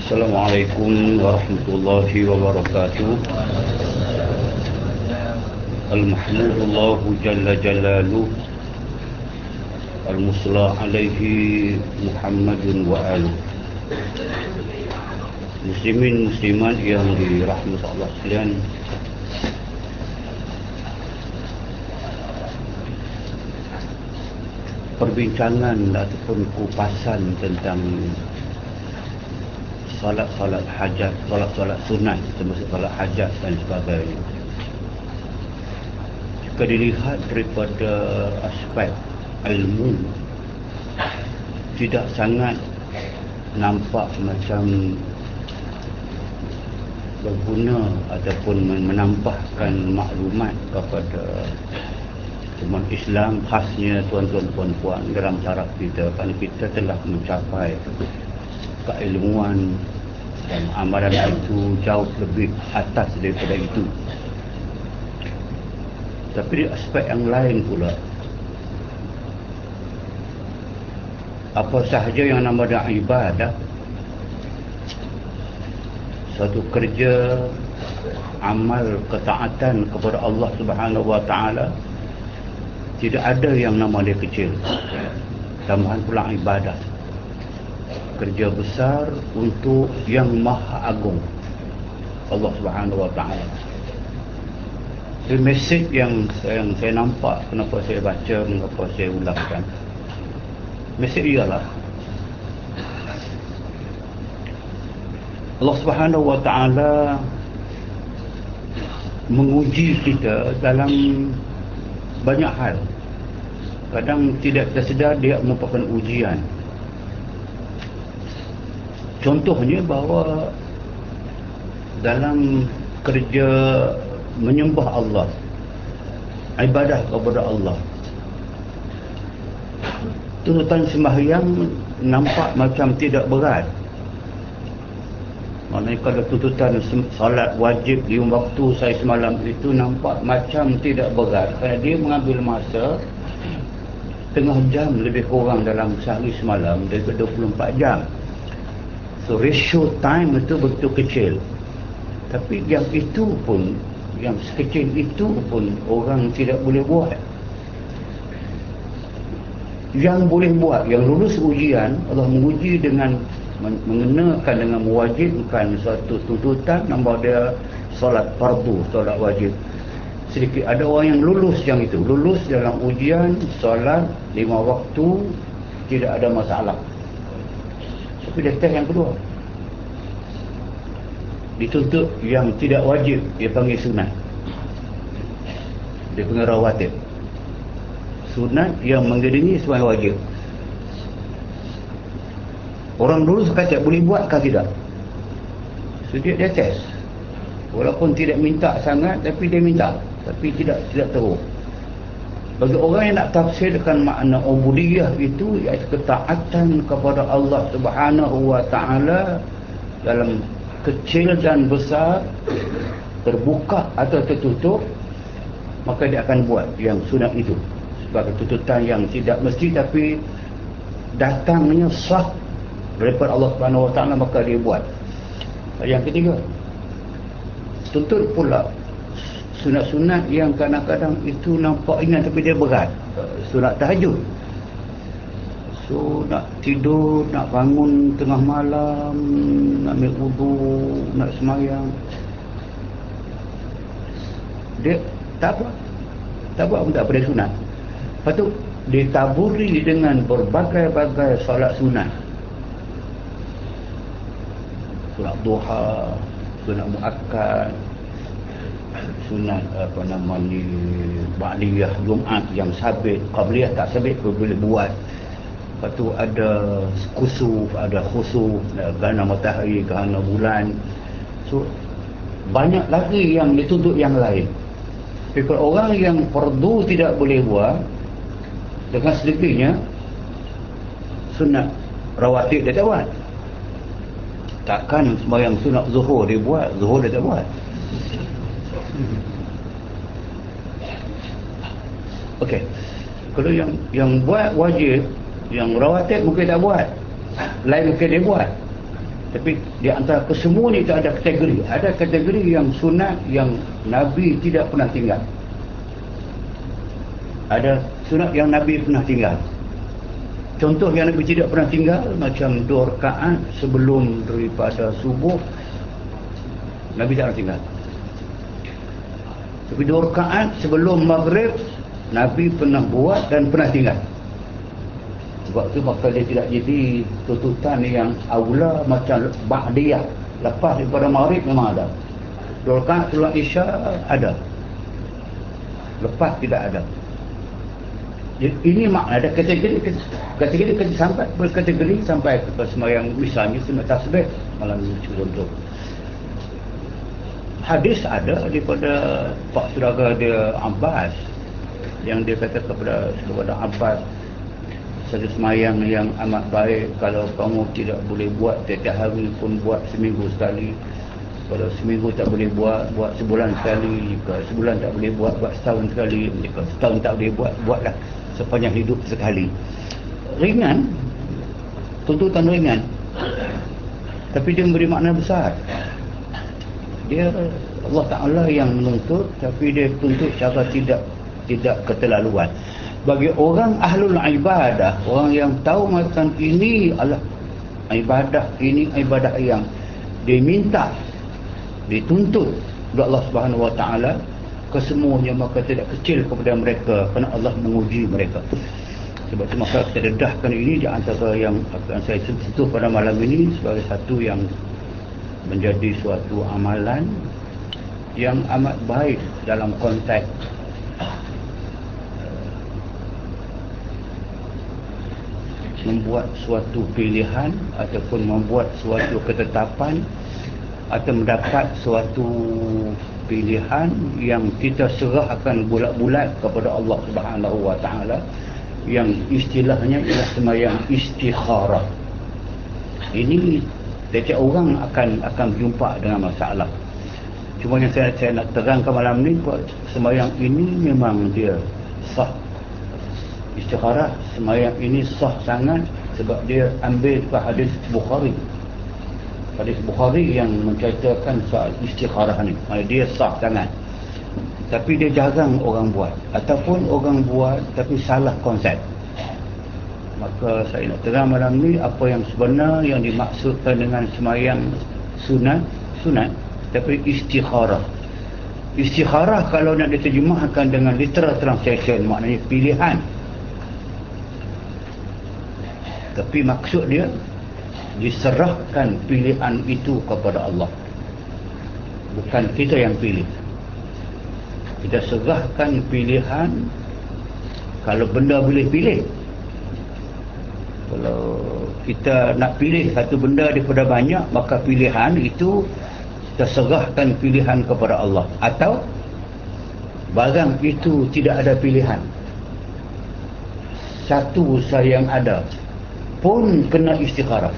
Assalamualaikum warahmatullahi wabarakatuh. Al-Mahmudullahu Jalla Jalaluh, Al-Musla alaihi Muhammadun wa aluh. Muslimin muslimat yang dirahmati Allah sekalian, perbincangan ataupun kupasan tentang solat hajat, solat sunat, termasuk solat hajat dan sebagainya, jika dilihat daripada aspek ilmu, tidak sangat nampak macam berguna ataupun menambahkan maklumat kepada umat Islam, khasnya tuan-tuan puan-puan dalam taraf kita, kerana kita telah mencapai keilmuan dan amalan itu jauh lebih atas daripada itu. Tapi di aspek yang lain pula, apa sahaja yang namanya ibadah, satu kerja amal ketaatan kepada Allah Subhanahu wa taala, tidak ada yang nama dia kecil. Tambahan pula ibadah, kerja besar untuk yang maha agung, Allah Subhanahu wa taala. Itu mesej yang saya nampak, kenapa saya baca, kenapa saya ulangkan. Mesej ialah Allah Subhanahu wa taala menguji kita dalam banyak hal. Kadang tidak tersedar dia merupakan ujian. Contohnya bahawa dalam kerja menyembah Allah, ibadah kepada Allah, tuntutan sembahyang nampak macam tidak berat. Maknanya kalau tuntutan salat wajib di waktu saya semalam itu nampak macam tidak berat, kerana dia mengambil masa setengah jam lebih kurang dalam sehari semalam daripada 24 jam. So ratio time itu betul kecil. Tapi yang itu pun, yang sekecil itu pun orang tidak boleh buat. Yang boleh buat, yang lulus ujian, Allah menguji dengan mengenakan, dengan mewajibkan suatu tuntutan, nama dia solat fardu, solat wajib. Sedikit ada orang yang lulus yang itu, lulus dalam ujian solat 5 waktu, tidak ada masalah. Tapi dia test yang kedua, dituntut yang tidak wajib, dia panggil sunat, dia panggil rawatib. Sunat yang mengiringi sembahyang wajib. Orang lulus kata boleh buatkah tidak? So dia test, walaupun tidak minta sangat, tapi dia minta, tapi tidak teruk. Bagi orang yang nak tafsirkan makna ubudiyah itu, iaitu ketaatan kepada Allah Subhanahu wa taala dalam kecil dan besar, terbuka atau tertutup, maka dia akan buat yang sunat itu sebagai tuntutan yang tidak mesti, tapi datangnya sah daripada Allah Subhanahu wa taala, maka dia buat. Yang ketiga, tuntut pula sunat-sunat yang kadang-kadang itu nampak ringan tapi dia berat. Sunat tahajud, so nak tidur, nak bangun tengah malam, nak ambil wudu, nak semayang, dia tak buat pun tak pada sunat. Lepas tu ditaburi dengan berbagai-bagai solat sunat, solat duha, sunat muakkad, sunat ba'diyah Jumaat yang sabit, qabliyah tak sabit pun boleh buat. Lepas tu ada kusuf, ada khusuf, gerhana matahari, gerhana bulan. So banyak lagi yang dituntut yang lain. Tapi kalau orang yang fardu tidak boleh buat, dengan sedikitnya sunat rawatib dia tak buat. Takkan sembahyang sunat zuhur dia buat, zuhur dia tak buat. Okey. Kalau yang buat wajib, yang rawatib mungkin tak buat, lain mungkin dia buat. Tapi di antara kesemua ni itu ada kategori. Ada kategori yang sunat yang Nabi tidak pernah tinggal. Ada sunat yang Nabi pernah tinggal. Contoh yang Nabi tidak pernah tinggal, macam 2 rakaat sebelum daripada subuh, Nabi tak pernah tinggal. Tapi 2 rakaat sebelum maghrib, Nabi pernah buat dan pernah tinggal. Sebab tu maka dia tidak jadi tuntutan yang aula macam ba'diyah. Lepas daripada maghrib memang ada. 2 rakaat sebelum isya ada. Lepas tidak ada. Jadi, ini makna ada kategori sampai berkategori sampai ke sembahyang misalnya sunat tasbih malam contoh. Hadis ada daripada Pak Saudara dia Abbas yang dia kata kepada Abbas, satu semayang yang amat baik kalau kamu tidak boleh buat setiap hari pun buat seminggu sekali. Kalau seminggu tak boleh buat sebulan sekali. Jika sebulan tak boleh buat setahun sekali. Jika setahun tak boleh buatlah sepanjang hidup sekali. Ringan, tuntutan ringan, tapi dia memberi makna besar. Dia Allah Ta'ala yang menuntut, tapi dia tuntut cara tidak keterlaluan. Bagi orang ahlul ibadah, orang yang tahu macam ini adalah ibadah, ini ibadah yang diminta, dituntut oleh Allah Subhanahu Wa Ta'ala, kesemuanya maka tidak kecil kepada mereka kerana Allah menguji mereka. Sebab itu maka kita dedahkan ini di antara yang akan saya sentuh pada malam ini sebagai satu yang menjadi suatu amalan yang amat baik dalam konteks membuat suatu pilihan ataupun membuat suatu ketetapan atau mendapat suatu pilihan yang kita serahkan bulat-bulat kepada Allah Subhanahu Wa Ta'ala, yang istilahnya ialah sembahyang istikharah. Ini setiap orang akan berjumpa dengan masalah. Cuma yang saya nak terangkan malam ni, sembahyang ini memang dia sah. Istikharah sembahyang ini sah sangat sebab dia ambil hadis Bukhari. Hadis Bukhari yang menceritakan soal istikharah ni. Dia sah sangat. Tapi dia jarang orang buat. Ataupun orang buat tapi salah konsep. Maka saya nak terang malam ni apa yang sebenar yang dimaksudkan dengan sembahyang sunat tapi istikharah. Istikharah kalau nak diterjemahkan dengan literal translation maknanya pilihan. Tapi maksud dia diserahkan pilihan itu kepada Allah. Bukan kita yang pilih. Kita serahkan pilihan. Kalau benda boleh pilih, kalau kita nak pilih satu benda daripada banyak, maka pilihan itu kita serahkan pilihan kepada Allah. Atau barang itu tidak ada pilihan, satu saja yang ada pun kena istikharah.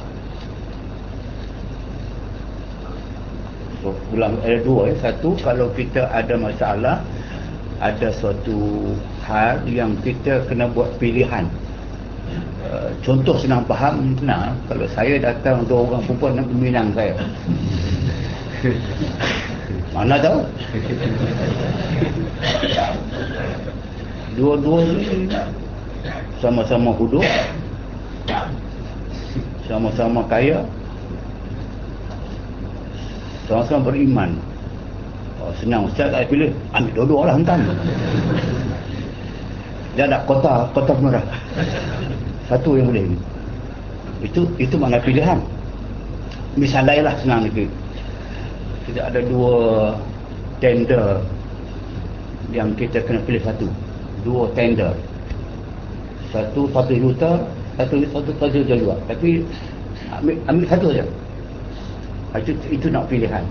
So, ulang ada dua. Satu, kalau kita ada masalah, ada suatu hal yang kita kena buat pilihan. Contoh senang faham, senang. Kalau saya datang untuk orang perempuan nak meminang saya, mana tahu dua-dua ni sama-sama hidup, sama-sama kaya, sama-sama beriman. Senang ustaz, saya pilih ambil dua-dua lah hentam. Dia ada kota merah, satu yang boleh. Itu makna pilihan. Misalnya lah senang lagi, tidak ada dua tender yang kita kena pilih satu. Dua tender, satu 1 juta, satu juta juga. Tapi ambil satu saja. Itu nak pilihan.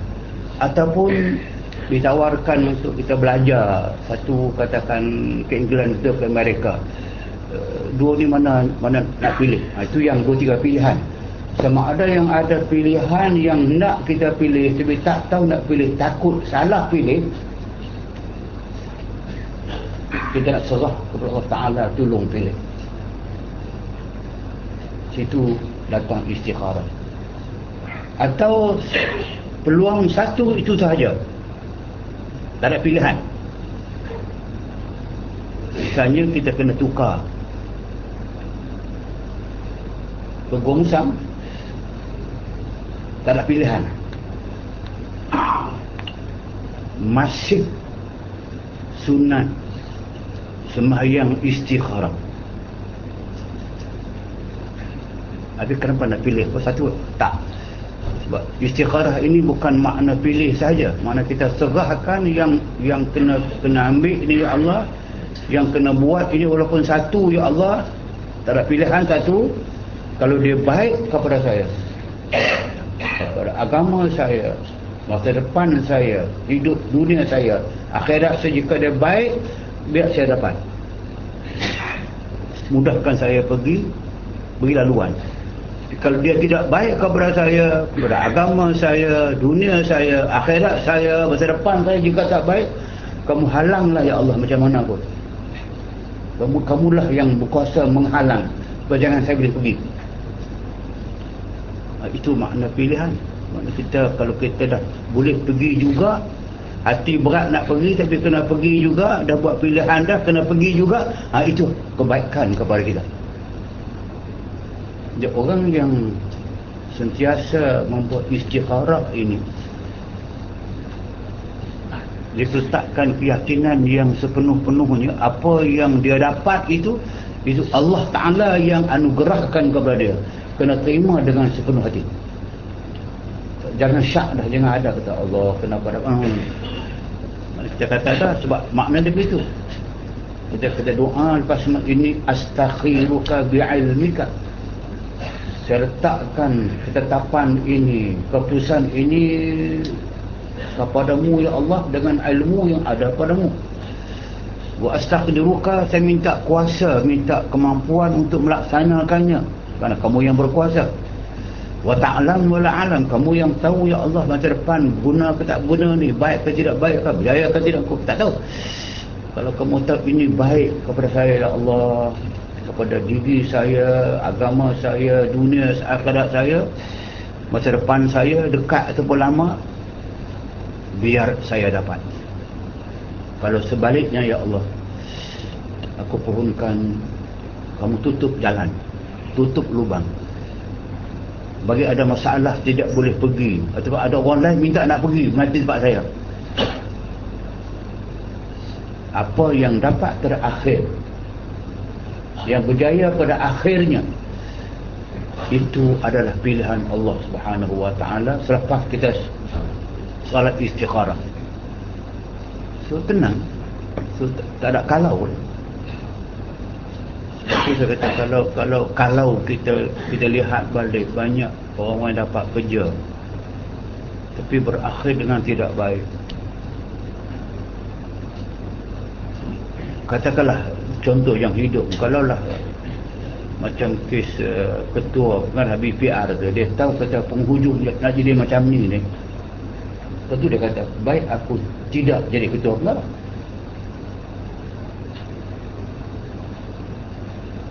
Ataupun ditawarkan untuk kita belajar satu, katakan ke England atau ke Amerika. Dua ni mana nak pilih. Itu yang 2-3 pilihan. Sama ada yang ada pilihan yang nak kita pilih tapi tak tahu nak pilih, takut salah pilih, kita nak serah kepada Allah Ta'ala, tolong pilih. Situ datang istikharah. atau peluang satu itu sahaja, tak ada pilihan. Misalnya kita kena tukar pegongsang, tak ada pilihan. Masih sunat sembahyang istikharah. Habis kenapa nak pilih satu? Tak. Sebab istikharah ini bukan makna pilih saja, makna kita serahkan yang kena ambil ini ya Allah, yang kena buat ini walaupun satu ya Allah, tak ada pilihan satu. Kalau dia baik kepada saya, kepada agama saya, masa depan saya, hidup dunia saya, akhirat saya, jika dia baik, biar saya dapat. Mudahkan saya pergi, beri laluan. Kalau dia tidak baik kepada saya, kepada agama saya, dunia saya, akhirat saya, masa depan saya jika tak baik, kamu halanglah ya Allah macam mana pun. Kamulah yang berkuasa menghalang supaya jangan saya boleh pergi. Itu makna pilihan. Makna kita, kalau kita dah boleh pergi juga, hati berat nak pergi tapi kena pergi juga, dah buat pilihan dah, kena pergi juga, itu kebaikan kepada kita. Jadi orang yang sentiasa membuat istikharah ini, dia letakkan keyakinan yang sepenuh-penuhnya apa yang dia dapat itu Allah Ta'ala yang anugerahkan kepada dia. Kena terima dengan sepenuh hati. Jangan syak dah, jangan ada kata Allah kenapa dapat. Kita kata dah sebab makna dia begitu. Kita doa lepas ini, astakhiruka bi'ilmika, saya letakkan ketetapan ini, keputusan ini kepadamu ya Allah dengan ilmu yang ada padamu. Wa astaqdiruka, saya minta kuasa, minta kemampuan untuk melaksanakannya kerana kamu yang berkuasa. Wa ta'lam wa la alam, kamu yang tahu ya Allah masa depan guna ke tak guna ni, baik ke tidak baik ke, berjaya ke tidak, aku tak tahu. Kalau kamu tahu ini baik kepada saya ya Allah, kepada diri saya, agama saya, dunia akhirat saya, masa depan saya dekat ataupun lama, biar saya dapat. Kalau sebaliknya ya Allah, aku pohonkan kamu tutup jalan, tutup lubang, bagi ada masalah tidak boleh pergi, atau ada orang lain minta nak pergi mati tempat saya, apa yang dapat terakhir, yang berjaya pada akhirnya, itu adalah pilihan Allah Subhanahu wa ta'ala selepas kita salat istikharah. So tenang, so tak ada kalau. Tapi saya kata kalau kita lihat balik, banyak orang yang dapat kerja tapi berakhir dengan tidak baik. Katakanlah contoh yang hidup, kalaulah macam kes ketua kan BPR tu, dia tahu kata penghujung nak jadi macam ni, tentu dia kata baik aku tidak jadi ketua pengarah.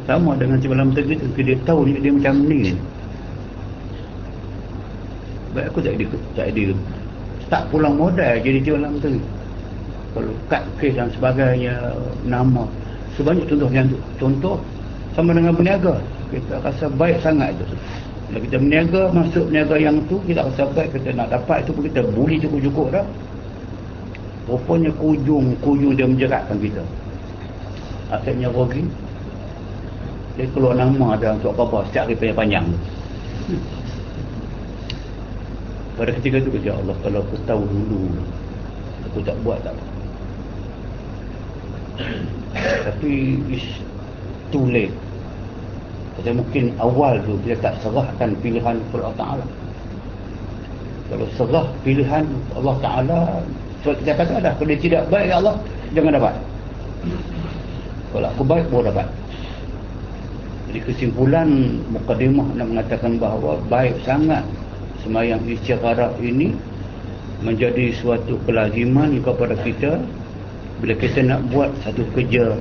Sama dengan Timbalan Menteri tu, dia tahu dia macam ni, baik aku tak jadi tak pulang modal jadi Timbalan Menteri. Kalau kad kes dan sebagainya, nama, sebanyak contoh yang tu. Contoh sama dengan berniaga, kita rasa baik sangat tu. Kalau kita berniaga, masuk berniaga yang tu, kita rasa baik, kita nak dapat itu pun kita buli cukup-cukup dah. Rupanya kujung dia menjeratkan kita, akhirnya rugi. Dia keluar nama dalam surat khabar setiap hari panjang. Pada ketika itu kata Allah, kalau aku tahu dulu, aku tak buat tak apa. Tapi it's too late. Kata mungkin awal tu kita tak serahkan pilihan kepada Allah Ta'ala. Kalau serah pilihan Allah Ta'ala, sebab kita kata dah, kalau dia tidak baik ya Allah, jangan dapat. Kalau aku baik, baru dapat. Jadi kesimpulan mukadimah nak mengatakan bahawa baik sangat sembahyang istikharah ini menjadi suatu kelaziman kepada kita bila kita nak buat satu kerja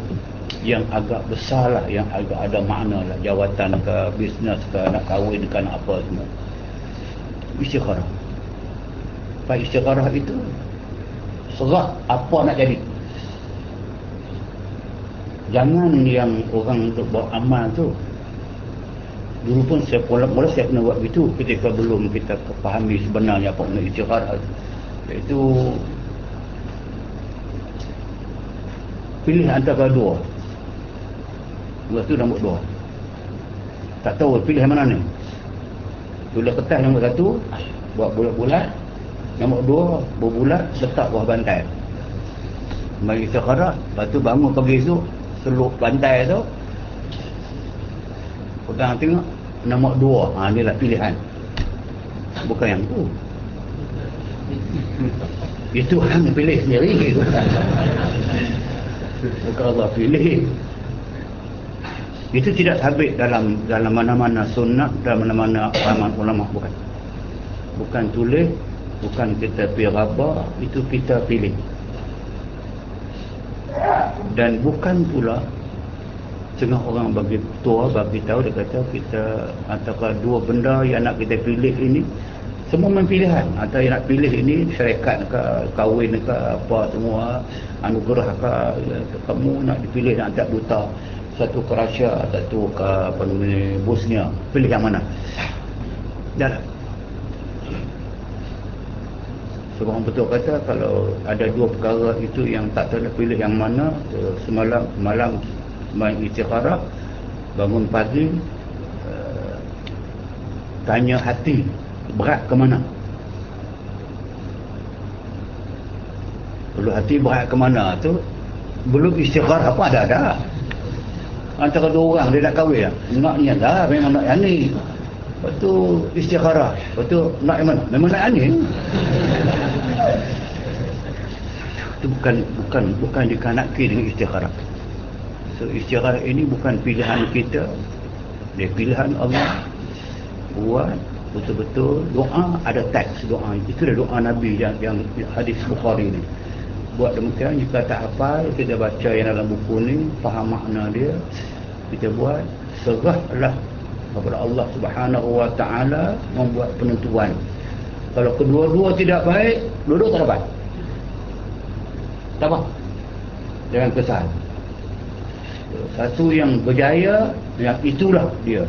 yang agak besar lah, yang agak ada makna lah, jawatan ke, bisnes ke, nak kahwin ke, nak apa semua. istikharah. Lepas istikharah itu serah apa nak jadi. Jangan yang orang untuk buat amal tu. Dulu pun saya mula saya pernah buat begitu ketika belum kita fahami sebenarnya apa makna istikharah. Iaitu pilih antara dua. Lepas tu nombor dua. Tak tahu pilih mana ni. Tulis kertas nombor satu, buat bulat-bulat. Nombor dua, berbulat, letak bawah bantai. Mari istikharah, lepas tu bangun pagi esok, seluk bantai tu. Pegang tengok, nombor dua. Ni lah pilihan. Bukan yang tu. Itu hang pilih sendiri. Bukan Allah pilih. Itu tidak sabit dalam mana-mana sunnah, dalam mana-mana ulama, bukan tulis, bukan kita pergi rabah, itu kita pilih. Dan bukan pula setengah orang bagi tua bagi tahu, dia kata kita antara dua benda yang nak kita pilih ini semua pilihan. Antara yang nak pilih ini syarikat ke, kahwin ke, apa semua, anugerah ke, kamu nak dipilih nak tak buta. Satu ke Russia, satu ke apa namanya Bosnia, pilih yang mana? Dah lah. Seorang betul kata kalau ada dua perkara itu yang tak tahu nak pilih yang mana, malam main istikharah, bangun pagi, tanya hati berat ke mana. Kalau hati berat ke mana tu belum istikharah apa ada. Antara dua orang dia nak kahwin lah. Nak ni lah, memang nak yang ni. Lepas tu istikharah. Lepas tu nak yang mana? Memang nak yang ni. Itu bukan dikanaki dengan istikharah. So istikharah ini bukan pilihan kita. Dia pilihan Allah. Buat betul-betul doa, ada teks doa. Itu dah doa Nabi yang hadis Bukhari ni. Buat demikian, jika tak hafal, kita baca yang dalam buku ni, faham makna dia, kita buat, serahlah kepada Allah Subhanahu Wa Taala membuat penentuan. Kalau kedua-dua tidak baik, dua-dua tak dapat. Tak apa. Jangan kesal. Satu yang berjaya, yang itulah dia.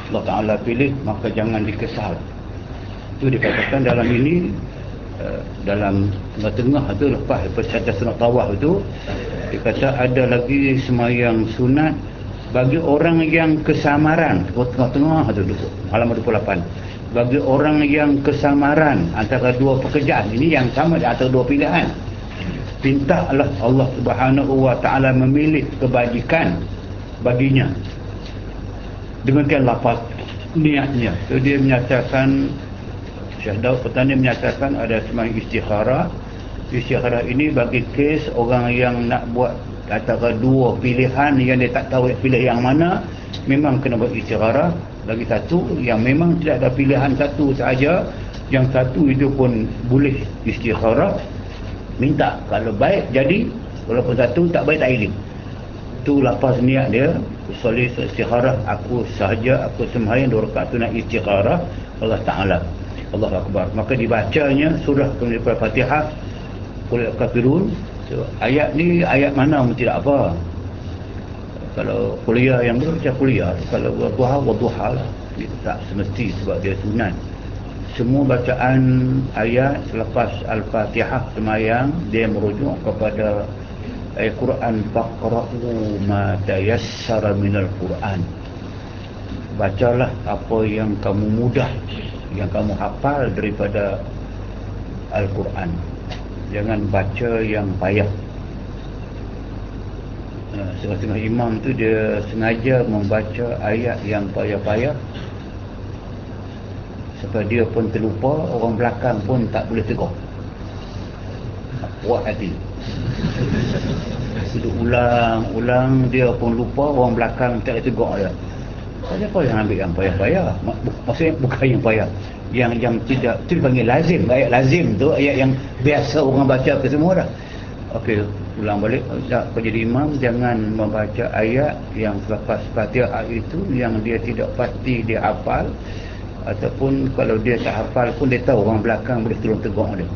Allah Ta'ala pilih, maka jangan dikesal. Itu dikatakan dalam ini, dalam tengah-tengah tu lepas saja sunat tawaf itu, dia kata ada lagi semayang sunat bagi orang yang kesamaran. Tengah-tengah tu halaman 28. Bagi orang yang kesamaran antara dua pekerjaan ini yang sama di antara dua pilihan, pintalah Allah Subhanahu Wa Taala memilih kebajikan baginya. Demikian lafaz niatnya. So, dia menyatakan, Syekh Daud Petani menyatakan ada semacam istikharah. Istikharah ini bagi kes orang yang nak buat antara dua pilihan yang dia tak tahu pilih yang mana, memang kena buat istikharah. Lagi satu yang memang tidak ada pilihan satu sahaja, yang satu itu pun boleh istikharah, minta kalau baik jadi, walaupun satu tak baik tak ilim. Itu lafaz niat dia, soleh istikharah, aku sahaja aku sembahyang 2 rakaat sunat istikharah Allah Ta'ala. Allah Akbar. Maka dibacanya surah daripada Fatihah, Qul Kafirun. So, ayat ni ayat mana pun tidak apa. Kalau kuliah yang baca kuliah, kalau duha duha lah, tak semesti sebab dia sunat. Semua bacaan ayat selepas Al-Fatihah semayang dia merujuk kepada ayat Quran, faqra'u ma tayassara minal Quran. Bacalah apa yang kamu mudah, yang kamu hafal daripada Al-Quran. Jangan baca yang payah. Setengah-setengah imam tu dia sengaja membaca ayat yang payah-payah supaya dia pun terlupa, orang belakang pun tak boleh tegur. Kuat hati. Duduk ulang-ulang, dia pun lupa, orang belakang tak boleh tegur dia. Siapa yang ambil yang payah-payah? Maksudnya bukan yang payah, yang tidak, itu dipanggil lazim. Ayat lazim tu ayat yang biasa orang baca ke semua dah. Okey, ulang balik. Tak jadi imam, jangan membaca ayat yang selepas Fatihah itu yang dia tidak pasti dia hafal. ataupun kalau dia tak hafal pun dia tahu orang belakang boleh tolong tegur dia.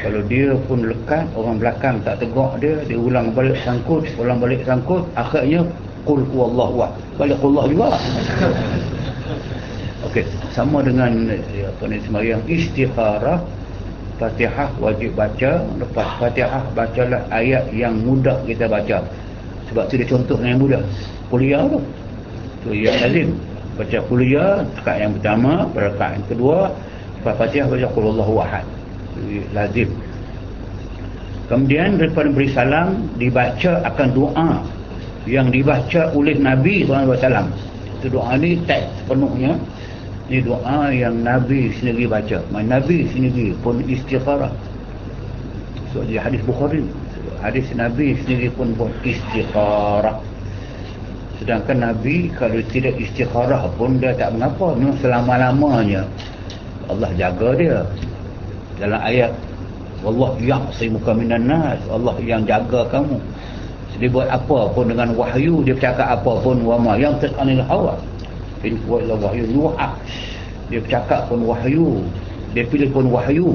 Kalau dia pun lekat, orang belakang tak tegur dia, dia ulang balik sangkut, akhirnya qul huwallahu ahad, balik qul Allah juga. Okey, sama dengan sembahyang istikharah. Fatihah wajib baca, lepas Fatihah bacalah ayat yang mudah kita baca. Sebab tu dia contoh yang mudah. Kuliah tu yang lazim. Baca kuliah rakaat yang pertama, rakaat yang kedua, lepas Fatihah baca qul huwallahu ahad. Lazim. Kemudian daripada beri salam dibaca akan doa yang dibaca oleh Nabi SAW. Itu doa ni teks sepenuhnya. Ini doa yang Nabi sendiri baca. Nabi sendiri pun istikharah. So di hadis Bukhari, hadis Nabi sendiri pun istikharah. Sedangkan Nabi kalau tidak istikharah pun dia tak mengapa. Memang selama-lamanya Allah jaga dia. Dalam ayat wallahu ya'simuka minan nas, Allah yang jaga kamu. Dia buat apa pun dengan wahyu, dia bercakap apa pun, wa ma yantiq anil hawa in huwa illa wahyu yuha. Dia bercakap pun wahyu, dia pilih pun wahyu.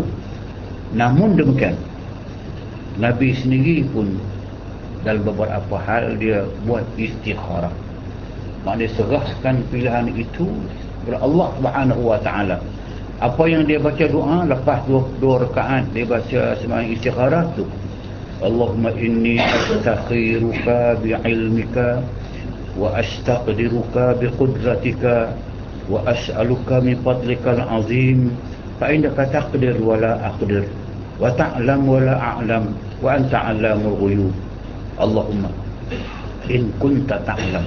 Namun demikian Nabi sendiri pun dalam beberapa hal dia buat istikharah. Maknanya serahkan pilihan itu kepada Allah Subhanahu wa taala. Apa yang dia baca doa lepas dua rakaat dia baca sembahyang istikharah tu, Allahumma inni astakhiruka bi'ilmika wa astaqdiruka biqudratika wa as'aluka min fadlikal azim fa innaka taqdir wa la aqdir wa ta'lam wa la a'lam wa anta 'allamul ghuyub. Allahumma in kunta ta'lam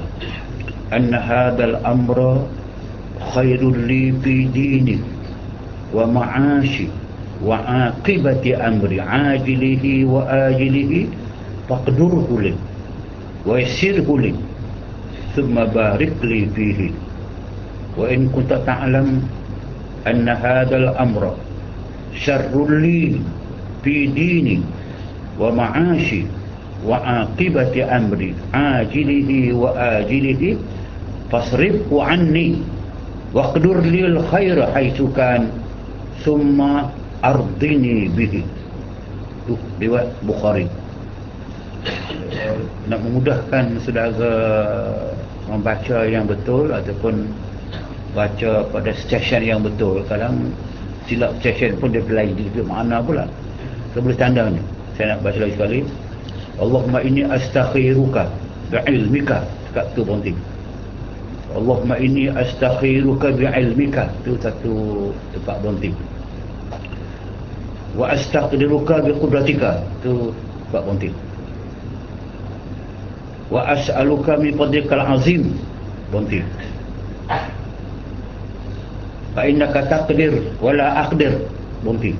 anna hadzal amra khairul li fi dini wa ma'ashi wa aqibati amri ajilihi wa ajilihi faqdurhu li wa yassirhu li thumma barik li fihi wa in kunta ta'lam anna hadzal amra syarrul li fi dini wa ma'ashi wa aqibati amri ajilihi wa ajilihi fasrifhu anni waqdur lil khaira haitsu kan thumma ardini bihi. Tu riwayat Bukhari. Nak memudahkan saudara membaca yang betul ataupun baca pada stesen yang betul, kadang silap stesen pun dia lain dia makna pula. Saya boleh tanda ni. Saya nak baca lagi sekali. Allahumma inni astakhiruka bi'ilmika. Dekat tu berhenti. Allahumma inni astakhiruka bi'ilmika. Tu satu tempat berhenti. Wa astaqdiruka biqudratika. Tu tempat berhenti. Wa as'aluka min fadlikal azim. Berhenti. Fa innaka taqdir wa la aqdir. Berhenti.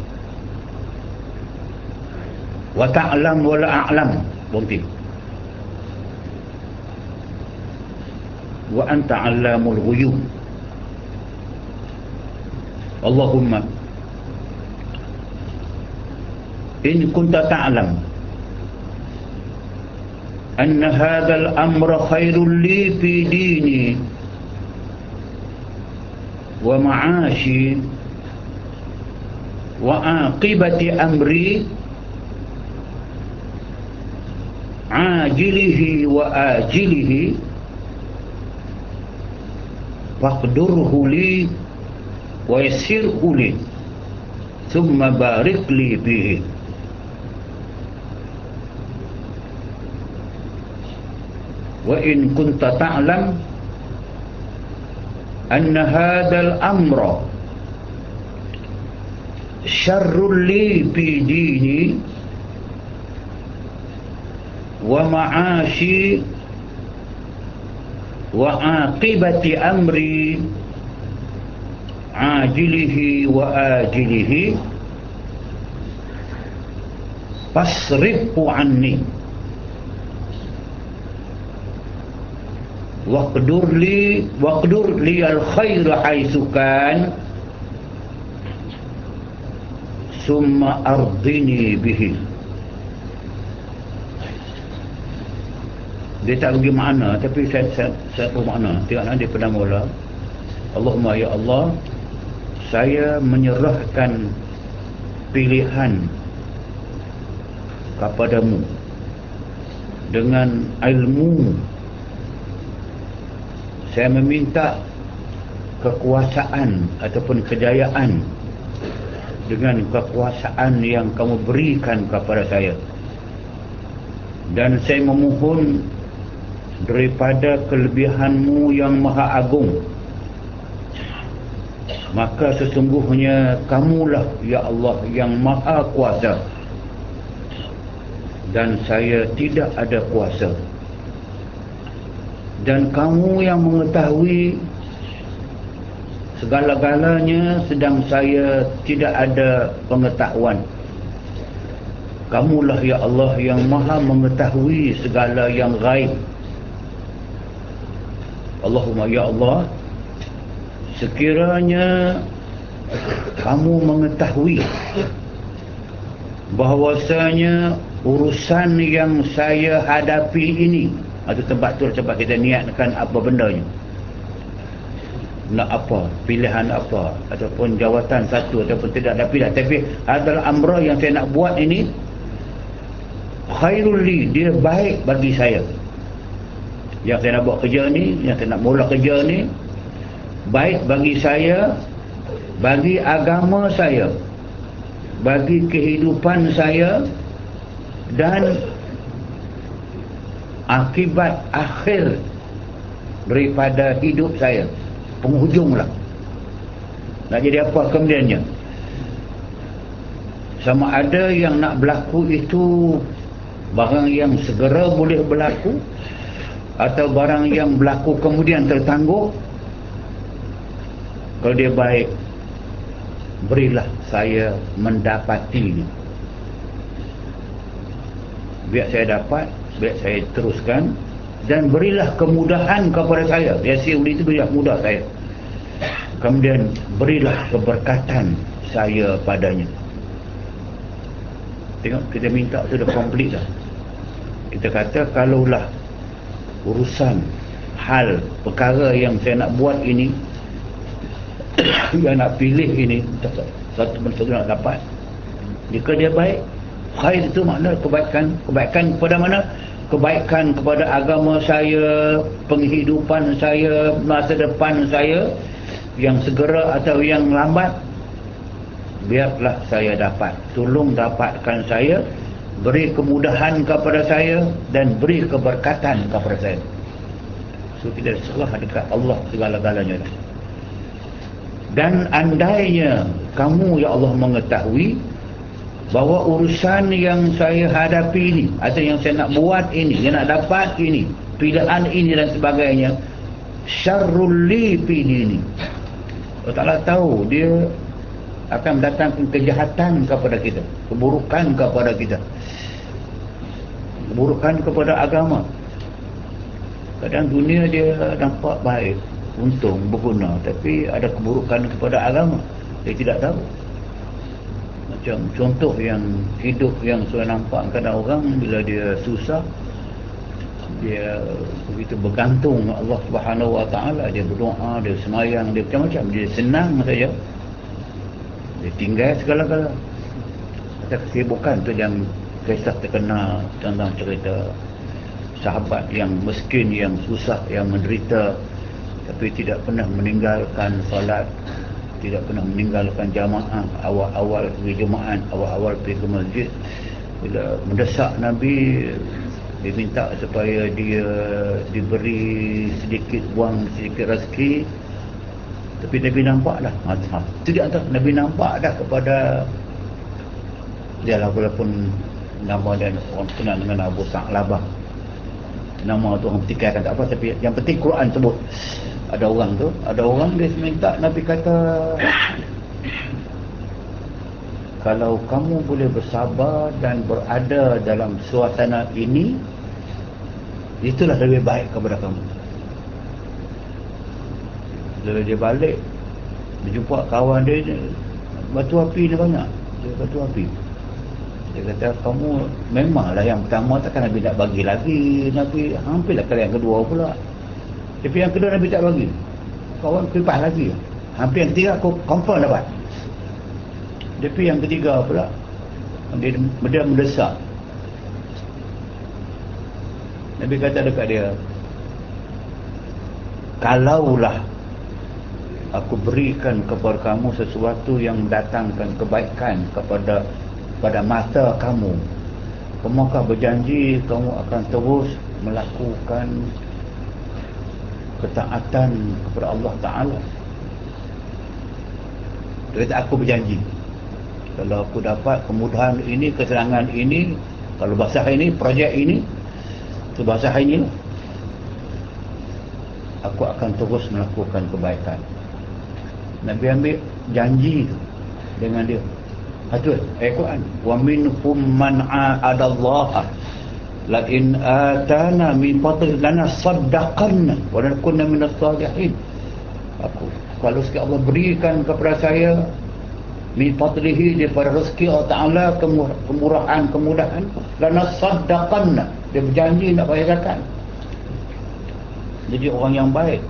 Wa ta'lam wa la a'lam. Berhenti. Wa anta 'allamul ghuyub. Allahumma in kunta ta'lam anna hadzal amra khairul li fi dini wa ma'ashi wa aqibati amri ajilihi wa ajilihi faqdurhu li wa yassirhu li thumma barik li fihi. Wa in kunta ta'lam anna hadzal amra syarrul li fi dini wa ma'ashi wa aqibati amri ajilihi wa ajilihi fasrifhu anni waqdur li al khair haitsu kan summa ardini bihi. Dia tak bagi makna, tapi saya tahu makna. Tengoklah dia pernah mula Allahumma ya Allah, saya menyerahkan pilihan kepadamu dengan ilmu. Saya meminta kekuasaan ataupun kejayaan dengan kekuasaan yang kamu berikan kepada saya. Dan saya memohon daripada kelebihanmu yang maha agung. Maka sesungguhnya kamulah ya Allah yang maha kuasa, dan saya tidak ada kuasa. Dan kamu yang mengetahui segala-galanya, sedang saya tidak ada pengetahuan. Kamulah ya Allah yang maha mengetahui segala yang gaib. Allahumma ya Allah, sekiranya kamu mengetahui bahawasanya urusan yang saya hadapi ini, atau tempat kita niatkan apa bendanya, nak apa, pilihan apa, ataupun jawatan satu ataupun tidak ada pilihan, tapi adalah amrah yang saya nak buat ini khairul li, dia baik bagi saya. Yang saya nak buat kerja ni, yang saya nak mula kerja ni baik bagi saya, bagi agama saya, bagi kehidupan saya, dan akibat akhir daripada hidup saya, penghujung lah. Nak jadi apa kemudiannya? Sama ada yang nak berlaku itu barang yang segera boleh berlaku, atau barang yang berlaku kemudian tertangguh. Kalau dia baik, berilah saya mendapati. Biar saya dapat, biar saya teruskan, dan berilah kemudahan kepada saya. Biasa itu berilah mudah saya. Kemudian berilah keberkatan saya padanya. Tengok, kita minta sudah komplit dah. Kita kata kalaulah urusan hal perkara yang saya nak buat ini, yang nak pilih ini, satu nak dapat, jika dia baik, khair itu makna kebaikan. Kebaikan kepada mana? Kebaikan kepada agama saya, penghidupan saya, masa depan saya, yang segera atau yang lambat, biarlah saya dapat. Tolong dapatkan saya, beri kemudahan kepada saya, dan beri keberkatan kepada saya. So kita serah dekat Allah segala-galanya. Dan andainya kamu ya Allah mengetahui bahawa urusan yang saya hadapi ini, atau yang saya nak buat ini, yang nak dapat ini, pilihan ini dan sebagainya, syarrul li fi dini, Allah Ta'ala tahu dia akan mendatangkan kejahatan kepada kita, keburukan kepada kita, keburukan kepada agama. Kadang dunia dia nampak baik, untung, berguna, tapi ada keburukan kepada agama, dia tidak tahu. Macam contoh yang hidup yang saya nampak, kadang orang bila dia susah, dia begitu bergantung Allah Subhanahu Wa Taala, dia berdoa, dia semayang, dia macam-macam, dia senang saja, dia tinggal segala-gala. Ada kesibukan tu yang kisah terkenal tentang cerita sahabat yang miskin, yang susah, yang menderita, tapi tidak pernah meninggalkan solat, tidak pernah meninggalkan jamaah. Awal-awal pergi jemaah, awal-awal pergi ke masjid. Bila mendesak Nabi, dia minta supaya dia diberi sedikit wang, sedikit rezeki, tapi Nabi nampak dah. Itu dia atas Nabi nampak dah kepada dia lah, walaupun nama dia orang kenal dengan Abu Sa'labah, nama tu orang petikaikan tak apa, tapi yang penting Quran sebut ada orang tu, ada orang dia minta, Nabi kata, kalau kamu boleh bersabar dan berada dalam suasana ini, itulah lebih baik kepada kamu. Bila dia balik, dia jumpa kawan dia, batu api dia banyak, dia batu api. Dia kata, kamu memanglah yang pertama takkan Nabi tak bagi lagi, Nabi hampirlah kali yang kedua pula, tapi yang kedua Nabi tak bagi. kawan kipas lagi. Hampir yang ketiga aku confirm dapat. Tapi yang ketiga pula dia mendesak. Nabi kata dekat dia, kalaulah aku berikan kepada kamu sesuatu yang mendatangkan kebaikan pada mata kamu, kamu berjanji kamu akan terus melakukan ketaatan kepada Allah Ta'ala. Dia kata, aku berjanji kalau aku dapat kemudahan ini, kesenangan ini, kalau bahasa ini, projek ini, itu bahasa ini lah, aku akan terus melakukan kebaikan. Nabi ambil janji tu dengan dia. Betul Quran, wa minhum man a'adallaha la in atana min fadli lana saddaqanna wa nakunna minas salihin. Aku kalau sekali Allah berikan kepada saya min fadlihi, daripada rezeki Allah Ta'ala, kemurahan, kemudahan, lana saddaqanna, dia berjanji nak bayar zakat. Jadi orang yang baik.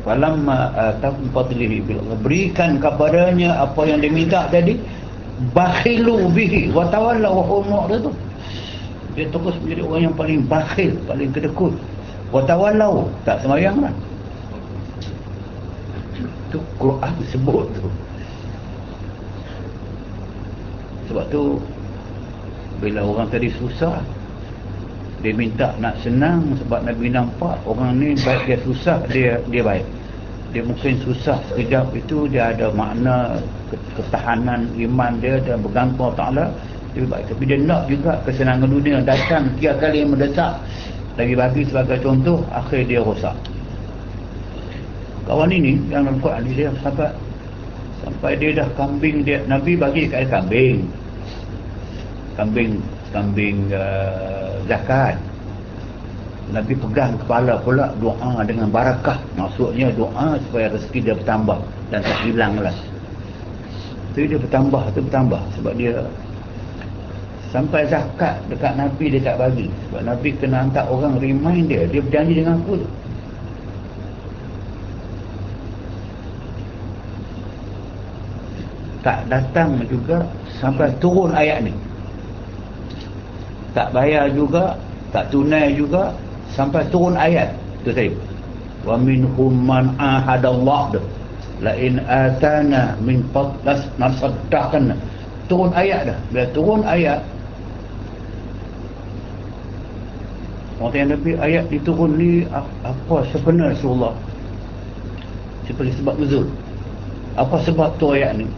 Falamma atakum fadlihi, bila Allah berikan kepadanya apa yang dia minta tadi, bakhilu bihi wa tawallaw wa hum mu'ridun. Dia terus menjadi orang yang paling bakhil, paling kedekut. Wa tawallaw, tak sembahyang lah. Itu Quran sebut tu. Sebab tu bila orang tadi susah, dia minta nak senang, sebab Nabi nampak orang ni baik, dia susah, dia baik. Dia mungkin susah sekejap itu, dia ada makna ketahanan iman dia dan bergantung Ta'ala, dia baik. Tapi dia nak juga kesenangan dunia datang 3 kali mendesak, lagi bagi sebagai contoh, akhir dia rosak. Kawan ini yang dalam Quran dia sampai dia dah kambing dia, Nabi bagi kat dia kambing zakat. Nabi pegang kepala pula, doa dengan barakah, maksudnya doa supaya rezeki dia bertambah dan tak hilang lah. Jadi dia bertambah sebab dia sampai zakat dekat Nabi dia tak bagi, sebab Nabi kena hantar orang remind dia berjanji dengan aku tu. Tak datang juga sampai turun ayat ni, tak bayar juga, tak tunai juga, sampai turun ayat tu tadi, wa minhum man ahadallah, la in atana min fadlas nasaddaqan. Turun ayat dah. Bila turun ayat, orang tanya Nabi, ayat diturun ni apa sebenarnya Rasulullah? Seperti sebab nuzul, apa sebab tu ayat ni?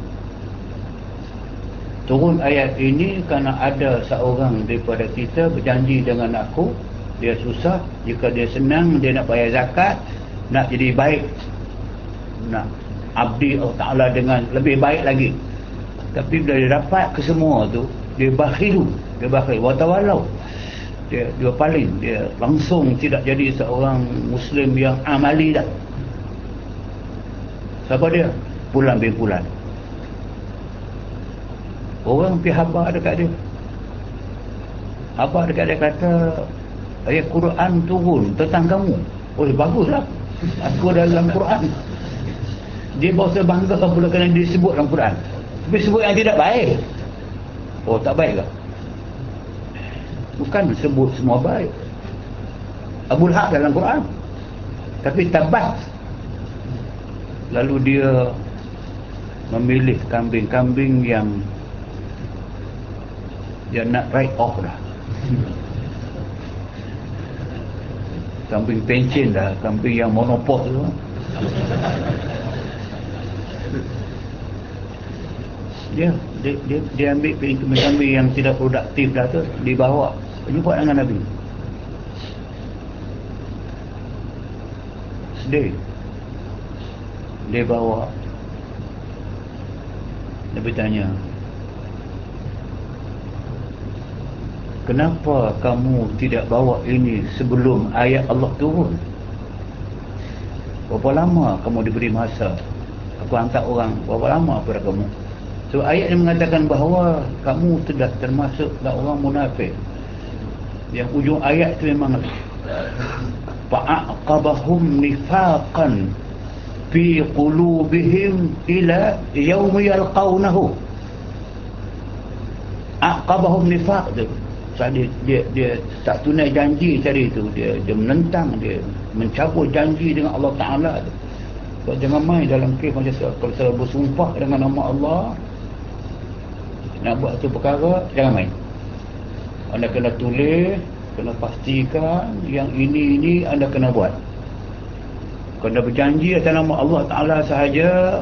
Turun ayat ini kerana ada seorang daripada kita berjanji dengan aku, dia susah, jika dia senang, dia nak bayar zakat, nak jadi baik, nak abdi Allah Ta'ala dengan lebih baik lagi. Tapi bila dia dapat kesemua tu, dia bakhil, watawalau, dia paling, dia langsung tidak jadi seorang Muslim yang amali dah. Siapa dia? Pulan bin Pulan. Orang pergi habar dekat dia. Habar dekat dia kata, ayat Quran turun tentang kamu. Oh, baguslah, aku dalam Quran. Dia berasa bangga pula kerana dia sebut dalam Quran. Tapi sebut yang tidak baik. Oh, tak baik ke? Bukan sebut semua baik. Abul Haq dalam Quran, tapi tabat. Lalu dia memilih kambing-kambing yang dia nak write off dah. Kambing pencen dah, kambing yang monopos tu. Dia ambil kambing yang tidak produktif dah tu, dibawa jumpa dengan Nabi. Sedih. Dia bawa, Nabi tanya, kenapa kamu tidak bawa ini sebelum ayat Allah turun? Berapa lama kamu diberi masa? Aku hantar orang, berapa lama pada kamu? So ayat yang mengatakan bahawa kamu sudah termasuk orang munafik. Yang ujung ayat tu memang fa'aqabahum nifaqan fi qulubihim ila yaumi yalqawnahu. Aqabahum nifaq tu. Dia tak tunai janji tadi tu, dia menentang, dia mencabut janji dengan Allah Ta'ala tu. So, jangan main dalam kes macam tu. Kalau saya bersumpah dengan nama Allah nak buat tu perkara, jangan main. Anda kena tulis, kena pastikan yang ini anda kena buat. Kalau anda berjanji atas nama Allah Ta'ala sahaja,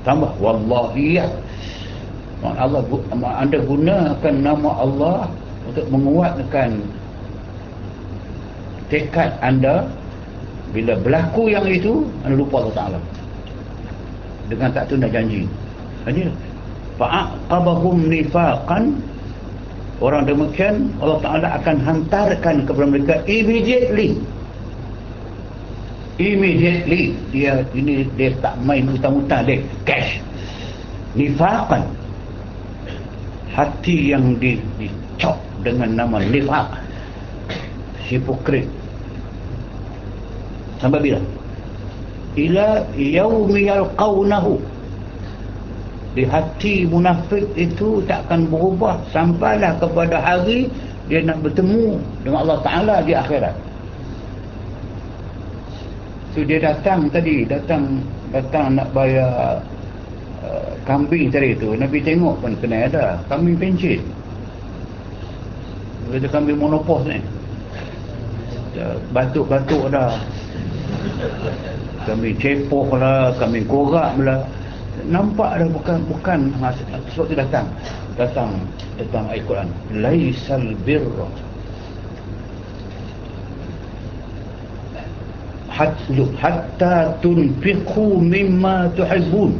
tambah wallahi ya, Allah, anda gunakan nama Allah untuk menguatkan tekad anda. Bila berlaku yang itu, anda lupa Allah Ta'ala dengan tak tunda janji. Jadi fa'aqabahum nifaqan, orang demikian Allah Ta'ala akan hantarkan kepada mereka immediately. Dia tak main hutang-hutang, dia cash. Nifaqan, hati yang dicop dengan nama nifaq, hipokrit. Sampai bila? Ila yaumi yalqawnahu. Di hati munafik itu tak akan berubah sampailah kepada hari dia nak bertemu dengan Allah Ta'ala di akhirat. So dia datang nak bayar kambing tadi tu. Nabi tengok pun kena ada kambing pencit. Kata kambing monopos ni, batuk-batuk dah, kambing cepoh lah, kambing korak lah. Nampak dah bukan sebab tu datang ayat Quran, laisal birra hatta tunfiqu mimma tuhibbun.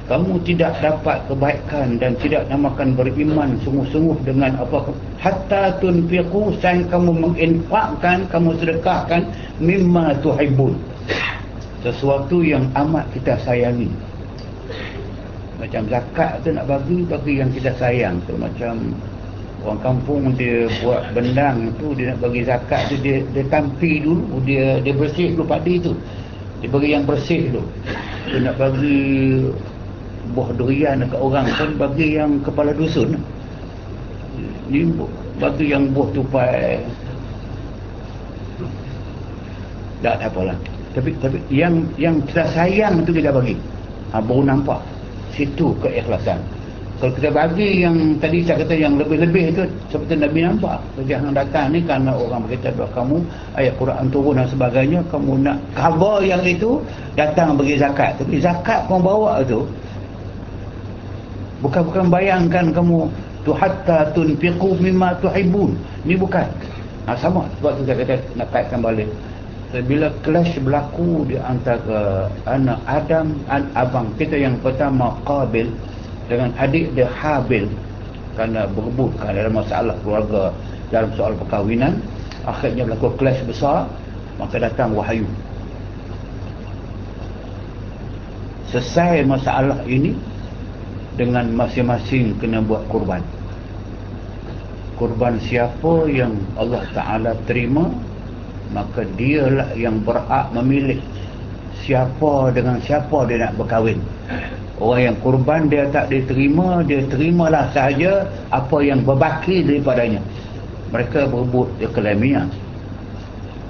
Kamu tidak dapat kebaikan dan tidak namakan beriman sungguh-sungguh dengan apa, hatta tunfiqu, sehingga kamu menginfakkan, kamu sedekahkan mimma tuhibbun, sesuatu yang amat kita sayangi. Macam zakat tu nak bagi yang kita sayang tu. Macam orang kampung dia buat bendang tu, dia nak bagi zakat tu, dia tampi dulu, dia bersih dulu padi tu, dia bagi yang bersih dulu. Dia nak bagi buah durian dekat orang pun bagi yang kepala dusun, ni bagi yang buah tupai. Tak apalah, tapi yang kita sayang tu kita bagi, baru nampak situ keikhlasan. Kalau kita bagi yang tadi saya kata yang lebih-lebih tu, seperti Nabi nampak yang datang ni kerana orang berkata bahawa kamu ayat Quran turun dan sebagainya, kamu nak cover yang itu, datang bagi zakat. Tapi zakat kamu bawa tu bukan bayangkan kamu tu hatta tunfiqu mimma tuhibbun, ni bukan. Sama sebab tu saya kata nak kaitkan balik. Bila clash berlaku di antara anak Adam, abang kita yang pertama Qabil dengan adik dia Habil, kerana berebutkan dalam masalah keluarga, dalam soal perkahwinan, akhirnya berlaku clash besar, maka datang wahyu. Selesai masalah ini dengan masing-masing kena buat kurban. Kurban siapa yang Allah Ta'ala terima, maka dialah yang berhak memilih siapa dengan siapa dia nak berkahwin. Orang yang kurban dia tak diterima, dia terimalah sahaja apa yang berbaki daripadanya. Mereka berebut iqlamiyah,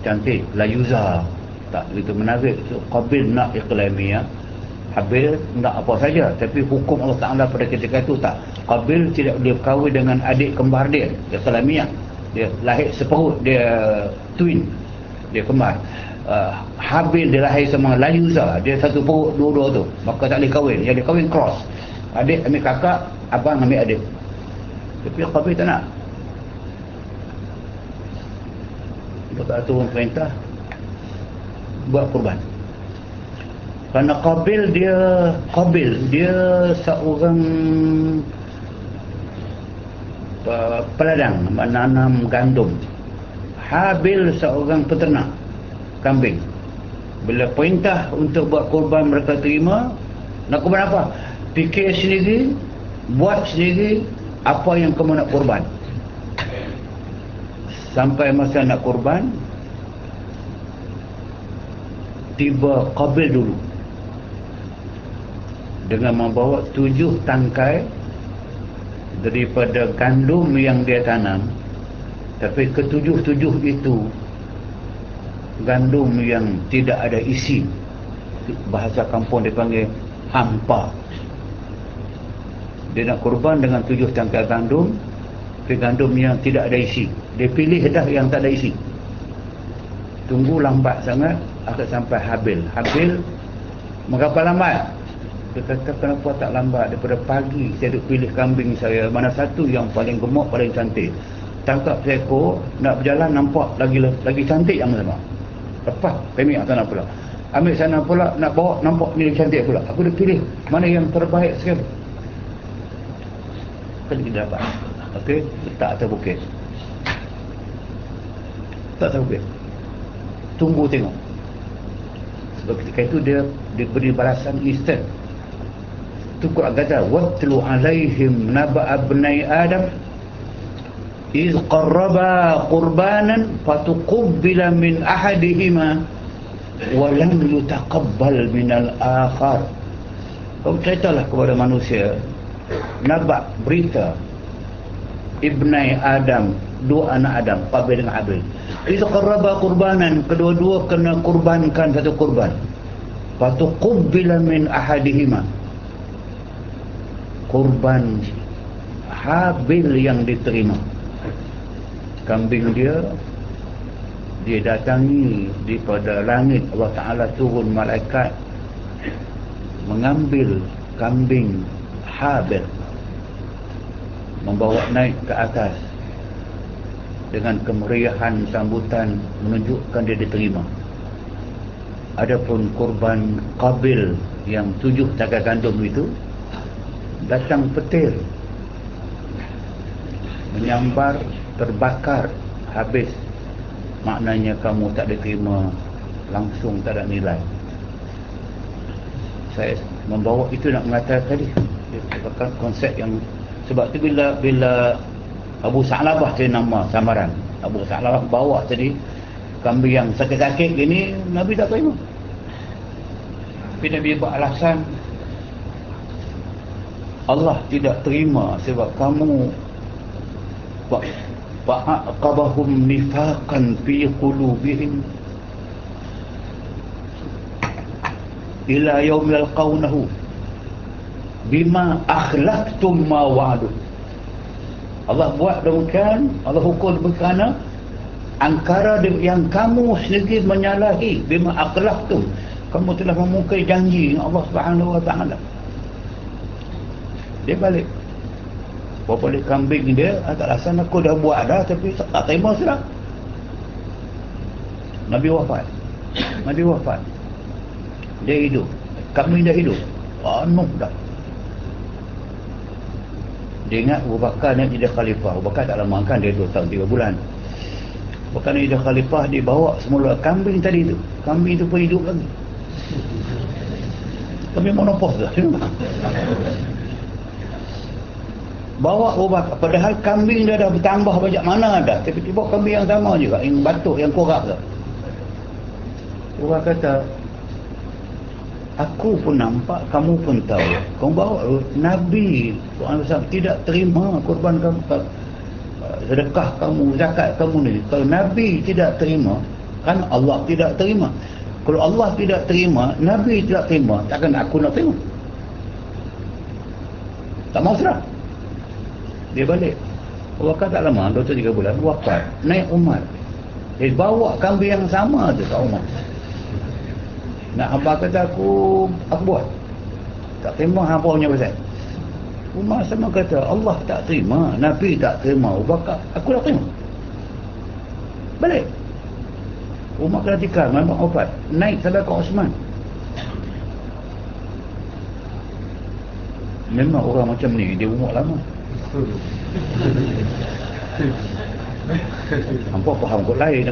cantik, layuza, tak begitu menarik. Qabil nak iqlamiyah, Habil nak apa saja. Tapi hukum Allah Ta'ala pada ketika itu tak. Qabil tidak boleh berkahwin dengan adik kembar dia, iqlamiyah, dia lahir seperut, dia twin, dia kembar. Habil dia lahir sama layuza, dia satu perut dua-dua tu, maka tak boleh kahwin. Yang dia kahwin cross, adik ambil kakak, abang ambil adik. Tapi Qabil tak nak. Dia tak turun perintah buat kurban. Kerana Qabil dia seorang peladang, menanam gandum. Habil seorang peternak kambing. Bila perintah untuk buat kurban mereka terima, nak kurban apa? Fikir sendiri, buat sendiri apa yang kamu nak kurban. Sampai masa nak kurban, tiba Qabil dulu dengan membawa 7 tangkai daripada gandum yang dia tanam, tapi ketujuh-tujuh itu gandum yang tidak ada isi, bahasa kampung dipanggil hampa. Dia nak kurban dengan 7 tangkai gandum, tapi gandum yang tidak ada isi. Dia pilih dah yang tak ada isi. Tunggu lambat sangat, akan sampai Habil. Habil mengapa lambat? Dia kata, kenapa tak lambat? Daripada pagi saya duk pilih kambing saya, mana satu yang paling gemuk, paling cantik. Tangkap seekor, nak berjalan nampak lagi cantik yang sama. Lepas ambil sana pula, ambil sana pula, nak bawa nampak ni lagi cantik pula. Aku dah pilih mana yang terbaik sekali. Kan kita dapat. Okey, letak atas bukit. Tak tahu bukit. Tunggu tengok. Sebab ketika itu dia beri balasan instan. Itu Quran kata, watlu alaihim naba'a abnai Adam iz qarraba qurbanan fatuqabbala min ahadihima wa lam yutaqabbal min al-akhar. Kau ceritalah kepada manusia, naba' berita ibnai Adam, 2 anak Adam, Qabil dengan Habil. Iz qarraba qurbanan, kedua-dua kena kurbankan satu kurban. Fatuqabbala min ahadihima, kurban Habil yang diterima. Kambing dia datangi daripada langit. Allah Ta'ala turun malaikat mengambil kambing Habil, membawa naik ke atas dengan kemeriahan sambutan menunjukkan dia diterima. Adapun kurban Qabil yang 7 tangkai gandum itu, datang petir, menyambar, terbakar, habis. Maknanya kamu tak diterima, langsung tak ada nilai. Saya membawa itu nak mengatakan tadi, dia merupakan konsep yang, sebab tu bila Abu Sa'labah, saya nama samaran Abu Sa'labah bawa tadi kambing yang sakit-sakit gini, Nabi tak terima. Tapi Nabi buat alasan, Allah tidak terima sebab kamu fa'aqabahum nifaqan fi qulubihim ila yaum yalqawnahu bima akhlaqtum ma wa'adu. Allah buat demikian, Allah hukum kerana angkara yang kamu sendiri menyalahi, bima akhlaqtum, kamu telah memungkiri janji Allah Subhanahu wa taala. Dia balik kambing dia, tak rasa aku dah buat dah, tapi tak terima sudah. Nabi wafat. Dia hidup, kambing dia hidup, penuh dah. Dia ingat Abu Bakar nak jadi khalifah. Abu Bakar tak lama kan, dia 2 tahun 3 bulan. Abu Bakar nak jadi khalifah, dia bawa semula kambing tadi tu. Kambing tu pun hidup lagi. Kambing monopos dah. Bawa Abu Bakar, padahal kambing dia dah bertambah banyak mana dah, tapi tiba kambing yang sama juga, yang batuk, yang korak tu. Abu Bakar kata, aku pun nampak, kamu pun tahu, kamu bawa Nabi SAW tidak terima kurban kamu, sedekah kamu, zakat kamu ni. Kalau Nabi tidak terima, kan Allah tidak terima. Kalau Allah tidak terima, Nabi tidak terima, takkan aku nak terima? Tak mau serah. Dia balik. Wakar tak lama, 2-3 bulan, wafat. Naik Umar. Dia bawa kambing yang sama tu kat Umar. Nak abang kata aku buat. Tak terima apa punya pasal. Umar sama kata, Allah tak terima, Nabi tak terima, Bakar aku tak terima. Balik. Umar kena tikar, memang wafat. Naik sampai ke Osman. Memang orang macam ni, dia umur lama. Hampa faham kot lain.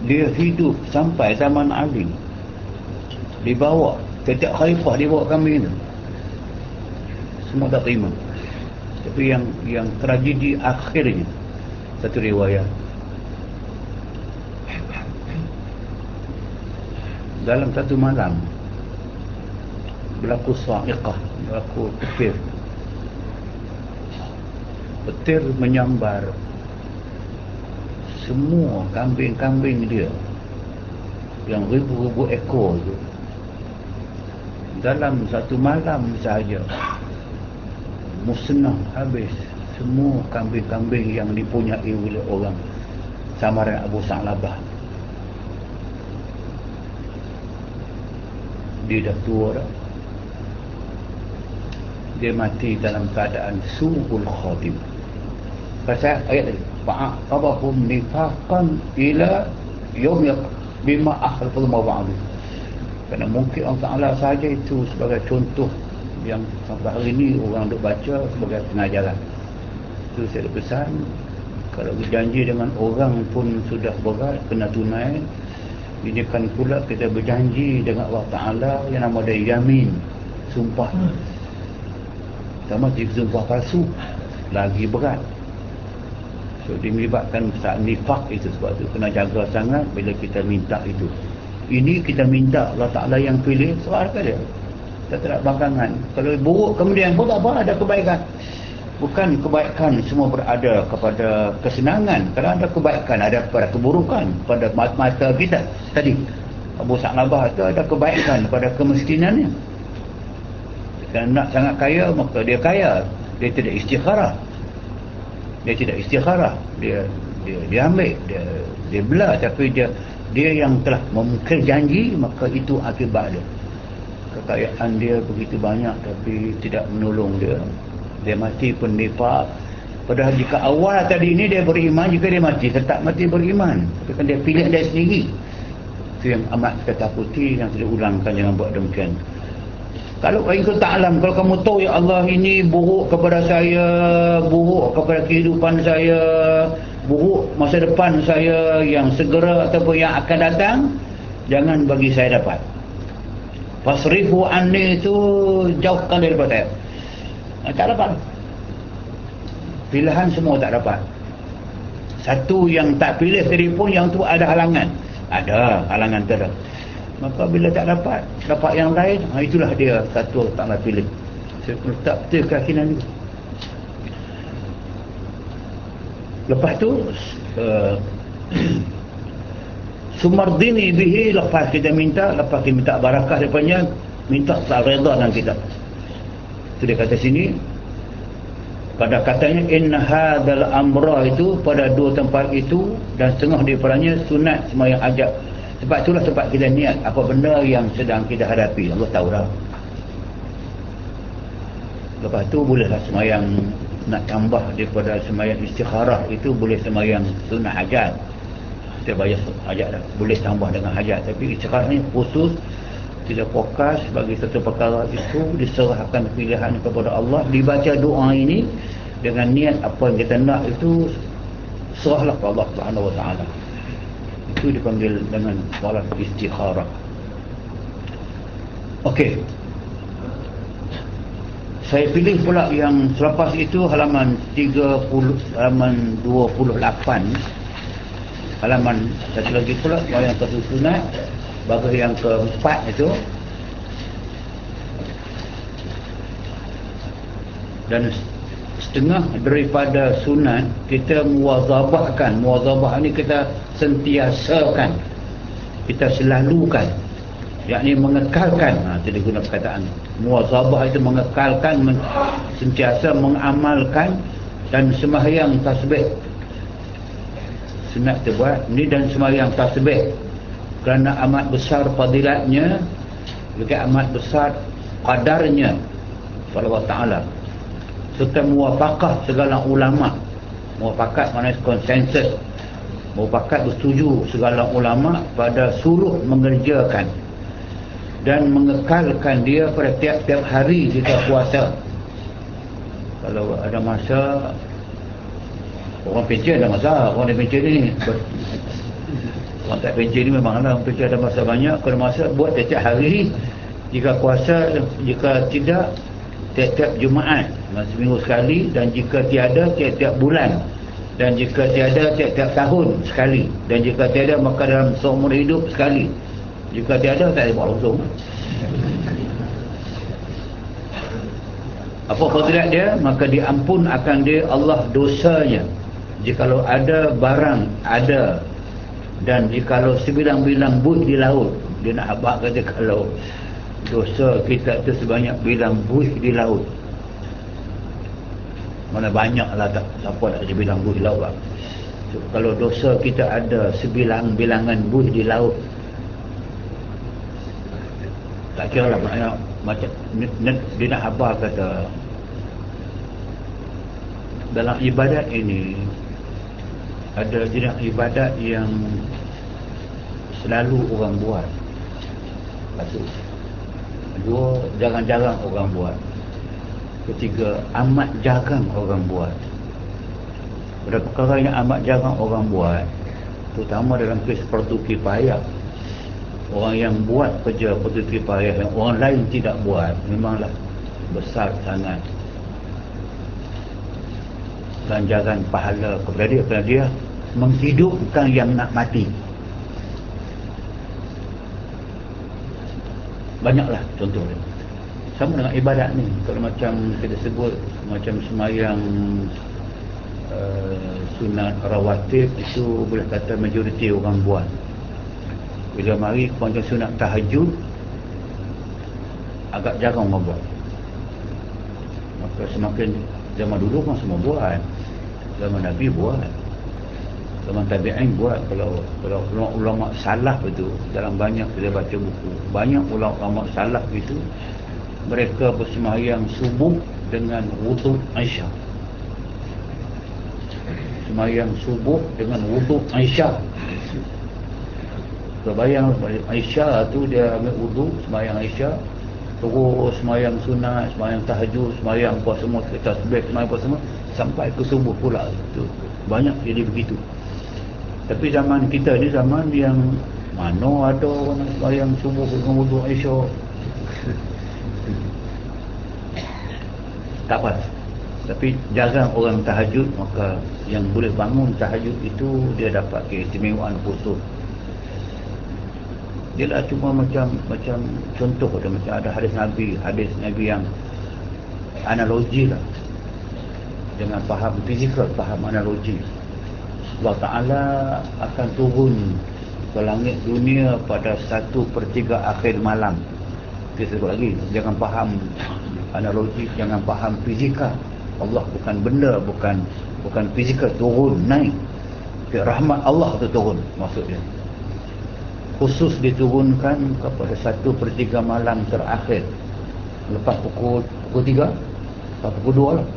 Dia hidup sampai zaman Ali. Dibawa, setiap khalifah dibawa kambing tu. Semua tak terima. Tapi yang tragedi akhirnya, satu riwayat, dalam satu malam berlaku sa'iqah, berlaku petir menyambar semua kambing-kambing dia yang ribu-ribu ekor tu dalam satu malam sahaja, musnah habis semua kambing-kambing yang dipunyai oleh orang samaran Abu Sa'labah. Dia dah tua dah, dia mati dalam keadaan su'ul khatimah. Pasal ayat tadi, fa'aqabahum nifaqan ila yaum bima akhlaful mawa'adu. Kerana mungkin Allah Ta'ala sahaja itu sebagai contoh yang sampai hari ini orang duk baca sebagai pengajaran. Itu saya pesan, kalau berjanji dengan orang pun sudah berat, kena tunai. Ini kan pula kita berjanji dengan Allah Ta'ala yang nama dia yamin, sumpah. Sama jika sumpah palsu, lagi berat. So dia melibatkan saat nifak itu, sebab itu kena jaga sangat bila kita minta itu. Ini kita minta Allah Ta'ala yang pilih, soal ke dia? Kita tak bangkangan. Kalau buruk kemudian pun tak apa, ada kebaikan. Bukan kebaikan semua berada kepada kesenangan. Kalau ada kebaikan, ada pada keburukan, pada mata kita. Tadi Abu Sa'labah itu ada kebaikan pada kemiskinannya. Kalau nak sangat kaya, maka dia kaya. Dia tidak istikharah. Dia ambil, dia belah, tapi dia yang telah memukul janji, maka itu akibat dia. Kekayaan dia begitu banyak tapi tidak menolong dia. Dia mati pun nifak. Padahal jika awal tadi ini dia beriman, jika dia mati tetap mati beriman. Tapi kan dia pilih dia sendiri. Itu yang amat kita takuti, yang tidak ulangkan, jangan buat demikian. Kalau engkau ta'lam, kalau kamu tahu ya Allah ini buruk kepada saya, buruk kepada kehidupan saya, buruk masa depan saya yang segera ataupun yang akan datang, jangan bagi saya dapat. Fasrifu anni itu jauhkan daripada saya. Tak dapat. Pilihan semua tak dapat. Satu yang tak pilih tadi pun, yang tu ada halangan. Ada halangan tu ada. Maka bila tak dapat yang lain, itulah dia satu tak nak pilih. Saya letak betul keyakinan itu. Lepas tu sumardini bihi, lepas kita minta barakah daripadanya, minta tak redha dengan kita. Itu dia kata sini, pada katanya inna hadzal amra, itu pada dua tempat itu dan setengah daripadanya sunat sembahyang hajat. Sebab itulah tempat kita niat apa benda yang sedang kita hadapi, Allah tahu dah. Lepas tu bolehlah sembahyang nak tambah daripada sembahyang istikharah, itu boleh sembahyang sunat hajat. Kita bayar hajat dah, boleh tambah dengan hajat. Tapi istikharah ni khusus, tidak fokus bagi satu perkara itu, diserahkan pilihan kepada Allah, dibaca doa ini dengan niat apa yang kita nak itu, serahlah kepada Allah Subhanahu Wa Taala. Itu dipanggil dengan salat istikharah. Okey, saya pilih pula yang selepas itu halaman 30, halaman 28, halaman satu lagi pula yang kesusunan bagi yang keempat itu. Dan setengah daripada sunat kita muwazabahkan. Muwazabah ni kita sentiasakan, kita selalukan, yakni mengekalkan. Itu dia guna perkataan muwazabah, itu mengekalkan, sentiasa mengamalkan. Dan sembahyang tasbih sunat terbuat ni, dan sembahyang tasbih kerana amat besar fadilatnya, juga amat besar qadarnya kepada Allah Ta'ala, serta muwafaqah segala ulama. Muwafaqat maknanya konsensus, muwafaqat bersetuju segala ulama pada suruh mengerjakan dan mengekalkan dia pada tiap-tiap hari kita puasa. Kalau ada masa orang pencen, ada masa orang pencen ni, orang tak pencen ni memang ada, orang pencen ada masa banyak. Kalau masa buat tiap-tiap hari, jika puasa, jika tidak tiap-tiap Jumaat, seminggu sekali, dan jika tiada tiap-tiap bulan, dan jika tiada tiap-tiap tahun sekali, dan jika tiada maka dalam seumur hidup sekali. Jika dia ada, tak boleh buat langsung. Apa fadilat dia? Maka diampun akan dia Allah dosanya. Jikalau ada barang ada, dan jikalau sebilang-bilang buih di laut. Dia nak abang kata kalau dosa kita tu sebanyak bilang buih di laut, mana banyaklah, tak siapa nak bilang buih di laut lah. So, kalau dosa kita ada sebilang-bilangan buih di laut, tak kira lah maknanya macam dia nak abang kata dalam ibadat ini ada jenis ibadat yang selalu orang buat. Satu. Dua, jarang-jarang orang buat. Ketiga, amat jarang orang buat. Pada perkara yang amat jarang orang buat, terutama dalam kes fardu kifayah, orang yang buat kerja fardu kifayah yang orang lain tidak buat, memanglah besar sangat ganjaran pahala kepada dia, kerana dia menghidupkan yang nak mati. Banyaklah contoh dia. Sama dengan ibadat ni, kalau macam kita sebut macam semayang sunat rawatib, itu boleh kata majoriti orang buat. Bila mari macam sunat tahajud, agak jarang orang buat. Maka semakin zaman dulu kan semua buat, zaman Nabi buat, zaman tabi'in buat. Kalau ulama salaf itu, dalam banyak kita baca buku, banyak ulama salaf itu mereka bersemayang subuh dengan wuduk Aisyah. Semayang subuh dengan wuduk Aisyah. Terbayang Aisyah tu dia ambil wuduk, semayang Aisyah, terus semayang sunat, semayang tahajud, semayang apa semua, tasbih, semayang apa semua, sampai ke subuh pula. Itu banyak jadi begitu. Tapi zaman kita ni zaman yang mana ada orang semayang subuh dengan wuduk Aisyah. Tak apa. Tapi jarang orang tahajud, maka yang boleh bangun tahajud itu dia dapat keistimewaan khusus. Dia lah cuma macam contoh dia, macam ada hadis Nabi yang analogi lah, dengan faham fizikal, faham analogi. Allah Ta'ala akan turun ke langit dunia pada 1/3 akhir malam. Kita sebut lagi, jangan faham analogi, jangan faham fizikal. Allah bukan benda, bukan fizikal, turun, naik. Rahmat Allah tu turun, maksudnya. Khusus diturunkan kepada 1/3 malam terakhir. Lepas pukul 3, lepas pukul 2 lah.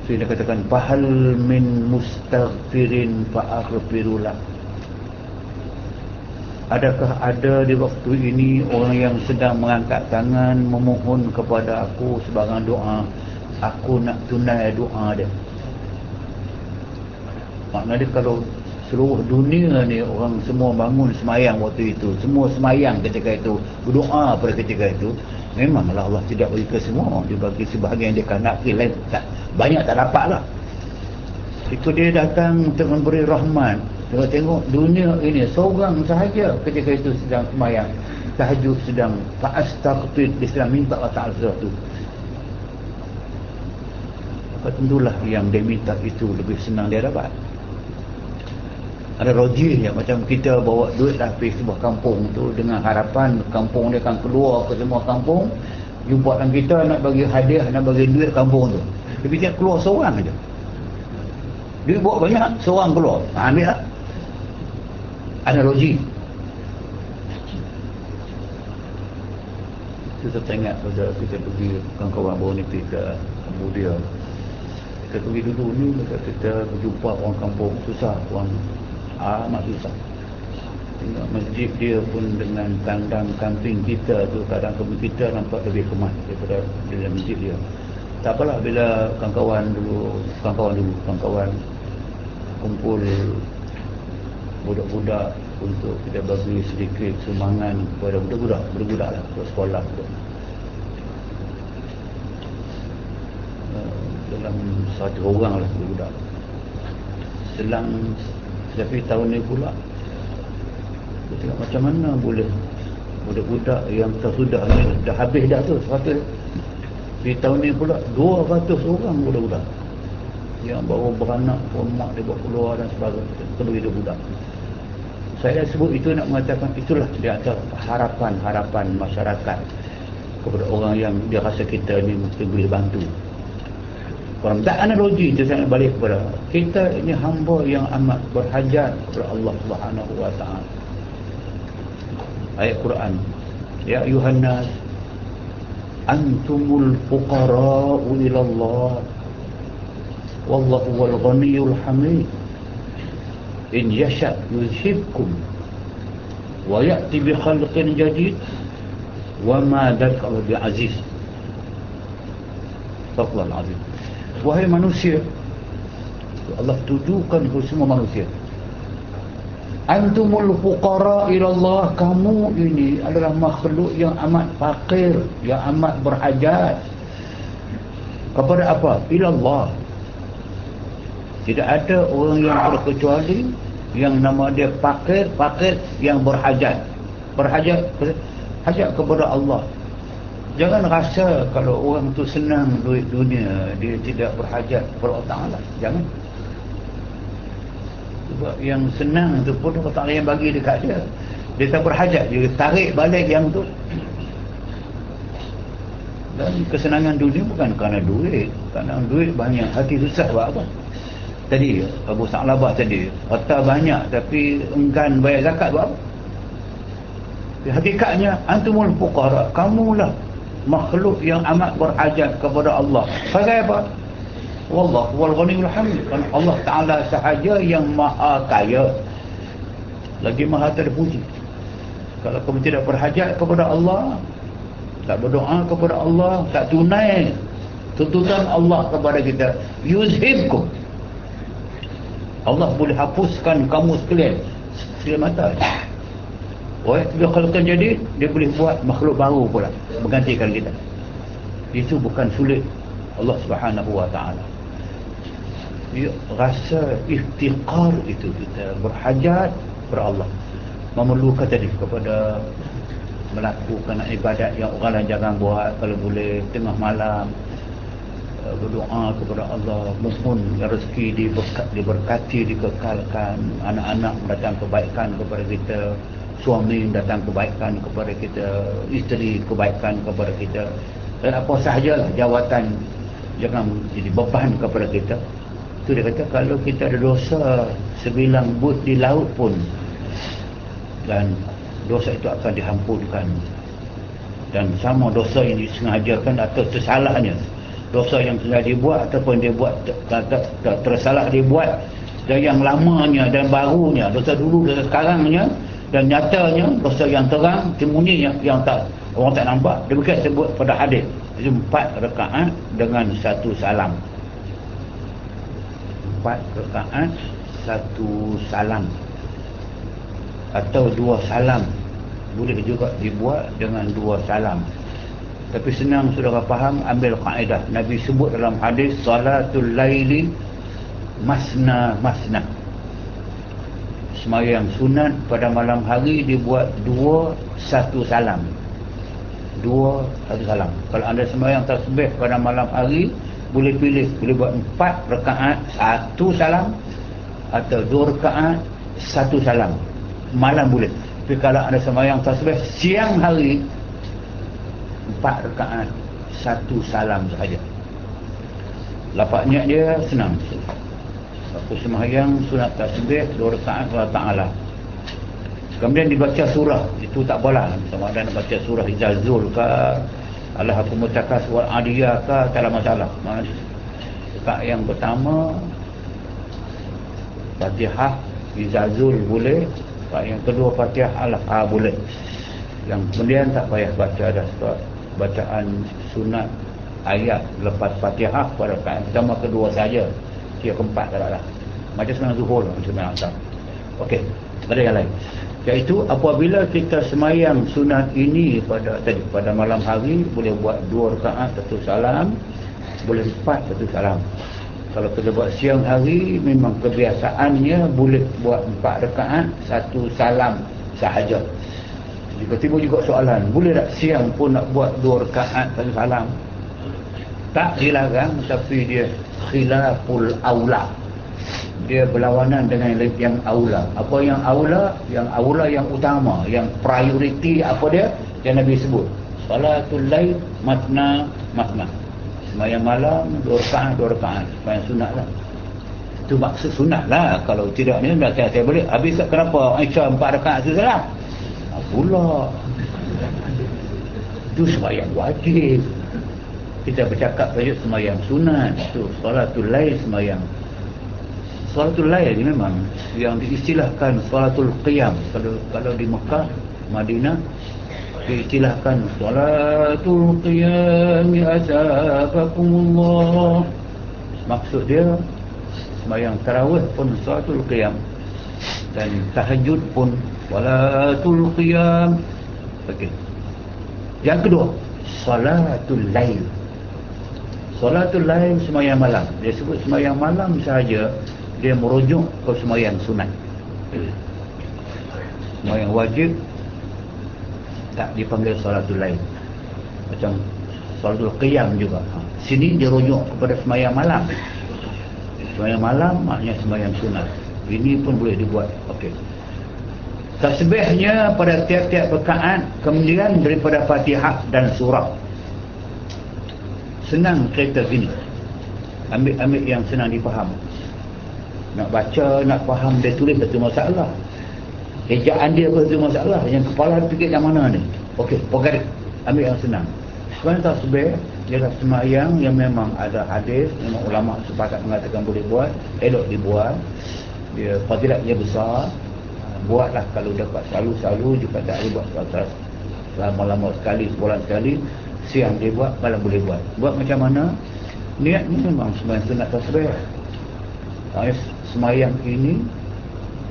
So dia katakan, fahal min mustaghfirin fa'aghfirullah. Adakah ada di waktu ini orang yang sedang mengangkat tangan memohon kepada aku sebarang doa, aku nak tunai doa dia. Maknanya kalau seluruh dunia ni orang semua bangun semayang waktu itu, semua semayang ketika itu, berdoa pada ketika itu, memanglah Allah tidak bagi ke semua, dia bagi sebahagian dia kanaki, lain tak, banyak tak dapat lah. Itu dia datang untuk memberi rahmat. Tengok dunia ini seorang sahaja ketika itu sedang semayang tahajud, sedang fa'astaghfir, dia sedang minta Allah Ta'ala sesuatu. Maka tentulah yang dia minta itu lebih senang dia dapat. Ada rojinya, macam kita bawa duit dah pergi sebuah kampung tu dengan harapan kampung dia akan keluar ke semua kampung, jumpa dengan kita nak bagi hadiah, nak bagi duit kampung tu, tapi dia keluar seorang aja. Duit bawa banyak, seorang keluar, ambil lah. Analogi. Kita teringat pada kita pergi kawan-kawan baru ni pergi ke Cambodia. Kita pergi dulu ni, kita berjumpa orang kampung susah, orang amat susah. Tengok masjid dia pun dengan kandang kambing kita tu, kadang kambing kita nampak lebih kemas daripada dalam masjid dia. Tak apalah, bila kawan-kawan kumpul budak-budak untuk kita bagi sedikit sumbangan kepada budak-budak lah untuk sekolah tu. Dalam 100 orang lah budak. Selang tapi tahun ni pula Kita tengok macam mana boleh budak-budak yang tersudah ni dah habis dah tu 100. Di tahun ni pula 200 orang budak-budak yang baru beranak pun mak dia buat keluar dan sebagainya, perlu hidup budak. Saya sebut itu nak mengatakan itulah di antara harapan-harapan masyarakat kepada orang yang dia rasa kita ni mesti boleh bantu. Kalau tak analogi itu saya balik kepada kita ini hamba yang amat berhajat kepada Allah Subhanahu wa taala. Ayat Quran, ya ayuhan nas antumul fuqara'u ila Allah wallahu wal ghaniyyul hamid in yasha yuzhibkum wa ya'ti bi khalqin jadid wa ma dzalika bi aziz. Taqwal azim. Wahai manusia, Allah tujukan kepada semua manusia, antumul fuqara ila Allah, kamu ini adalah makhluk yang amat fakir, yang amat berhajat kepada apa? Ila Allah. Tidak ada orang yang terkecuali yang nama dia fakir yang berhajat hajat kepada Allah. Jangan rasa kalau orang tu senang duit dunia, dia tidak berhajat kepada Allah Ta'ala. Jangan. Sebab yang senang tu pun Allah Ta'ala yang bagi dekat dia. Dia tak berhajat, dia tarik balik yang tu. Dan kesenangan dunia bukan kerana duit. Kerana duit banyak, hati susah buat apa. Tadi Abu Sa'labah tadi, harta banyak tapi enggan bayar zakat buat apa. Hakikatnya antumul fuqara, kamulah makhluk yang amat berhajat kepada Allah. Pasal apa? Wallahu wal ghaniyyul hamid. Allah Ta'ala sahaja yang maha kaya, lagi maha terpuji. Kalau kamu tidak berhajat kepada Allah, tak berdoa kepada Allah, tak tunai tuntutan Allah kepada kita, yuzhibkum, Allah boleh hapuskan kamu sekalian mata. Dia khalqan jadi dia boleh buat makhluk baru pula menggantikan kita. Itu bukan sulit Allah Subhanahu wa taala. Dia rasa iftiqar itu, kita berhajat kepada Allah, memerlukan tadi kepada melakukan ibadat yang orang lain jangan buat. Kalau boleh tengah malam berdoa kepada Allah, mohon rezeki diberkati, dikekalkan, anak-anak datang kebaikan kepada kita, suami datang kebaikan kepada kita, isteri kebaikan kepada kita, dan apa sahajalah jawatan jangan jadi beban kepada kita. Itu dia kata kalau kita ada dosa sebilang but di laut pun, dan dosa itu akan dihampunkan. Dan sama dosa yang disengajakan atau tersalahnya, dosa yang sengaja dibuat ataupun dia buat tersalah dibuat, dan yang lamanya dan barunya, dosa dulu, dosa sekarangnya dan nyatanya, dosa yang terang, sembunyinya yang tak orang tak nampak. Demikian sebut pada hadis, itu 4 rakaat dengan 1 salam. 4 rakaat 1 salam atau 2 salam, boleh juga dibuat dengan 2 salam. Tapi senang saudara faham, ambil kaedah Nabi sebut dalam hadis, salatul laili masna masna, sembahyang sunat pada malam hari dibuat 2 1 salam. 2 1 salam. Kalau anda sembahyang tasbih pada malam hari, boleh pilih, boleh buat 4 rakaat 1 salam atau 2 rakaat 1 salam. Malam boleh. Tapi kalau anda sembahyang tasbih siang hari, 4 rakaat 1 salam sahaja. Lafaznya dia senang. Aku sembahyang sunat tasbih 2 rakaat kepada Ta'ala. Kemudian dibaca surah, itu tak apalah, sama ada nak baca surah Izazul ke, Alhaqum Takasur wal Adiyah ke, tak ada masalah. Rakaat yang pertama Fatihah Izazul boleh, rakaat yang kedua Fatihah Al-Ha boleh. Yang kemudian tak payah baca dah, sebab bacaan sunat ayat lepas Fatihah pada rakaat pertama kedua saja, yang keempat tak ada lah. Macam sembahyang zuhur, macam sembahyang asar. Okey, ada yang lain, iaitu apabila kita sembahyang sunat ini pada malam hari, boleh buat 2 rakaat 1 salam, boleh 4 1 salam. Kalau kita buat siang hari, memang kebiasaannya boleh buat 4 rakaat 1 salam sahaja. Jika timbul juga soalan, boleh tak siang pun nak buat 2 rakaat satu salam? Tak dilarang, tapi dia khilaful aula. Dia berlawanan dengan yang aula. Apa yang aula? Yang aula yang utama, yang prioriti apa dia? Yang Nabi sebut. Salatul lail matna matna. Sembahyang malam 2 rakaat 2 rakaat. Sembahyang sunat lah. Itu maksud sunat lah. Kalau tidak ni saya boleh. Habis kenapa Aisyah 4 rakaat tu salah? Pula. Itu sembahyang wajib. Kita bercakap saja sembahyang sunat. Itu salatul lail sembahyang. Salatul lail ni memang yang diistilahkan salatul qiyam. Kalau di Mekah, Madinah diistilahkan salatul qiyam asabakumullah. Maksud dia sembahyang tarawih pun salatul qiyam, dan tahajud pun salatul qiyam. Okey. Yang kedua, salatul lail. Salatul lail sembahyang malam. Dia sebut sembahyang malam sahaja, dia merujuk ke sembahyang sunat. Sembahyang wajib tak dipanggil salatul lail. Macam salatul qiyam juga. Sini dia rujuk kepada sembahyang malam. Sembahyang malam maknanya sembahyang sunat. Ini pun boleh dibuat. Okey. Tasbihnya pada tiap-tiap rakaat kemudian daripada Fatihah dan surah. Senang cerita gini. Ambil yang senang difaham. Nak baca, nak faham dia tulis satu masalah. Ejaan dia pun satu masalah. Yang kepala fikir yang mana ni? Okey, forget it. Ambil yang senang. Sebenarnya tasbih ialah sembahyang yang memang ada hadis, memang ulama sepakat mengatakan boleh buat, elok dibuat. Dia fadilatnya besar. Buatlah kalau dapat selalu-selalu, jika tak boleh buat lama-lama sekali, sebulan sekali, siang dia buat, malam boleh buat. Buat macam mana? Niatnya memang sembahyang sunat tasbih. Sembahyang ini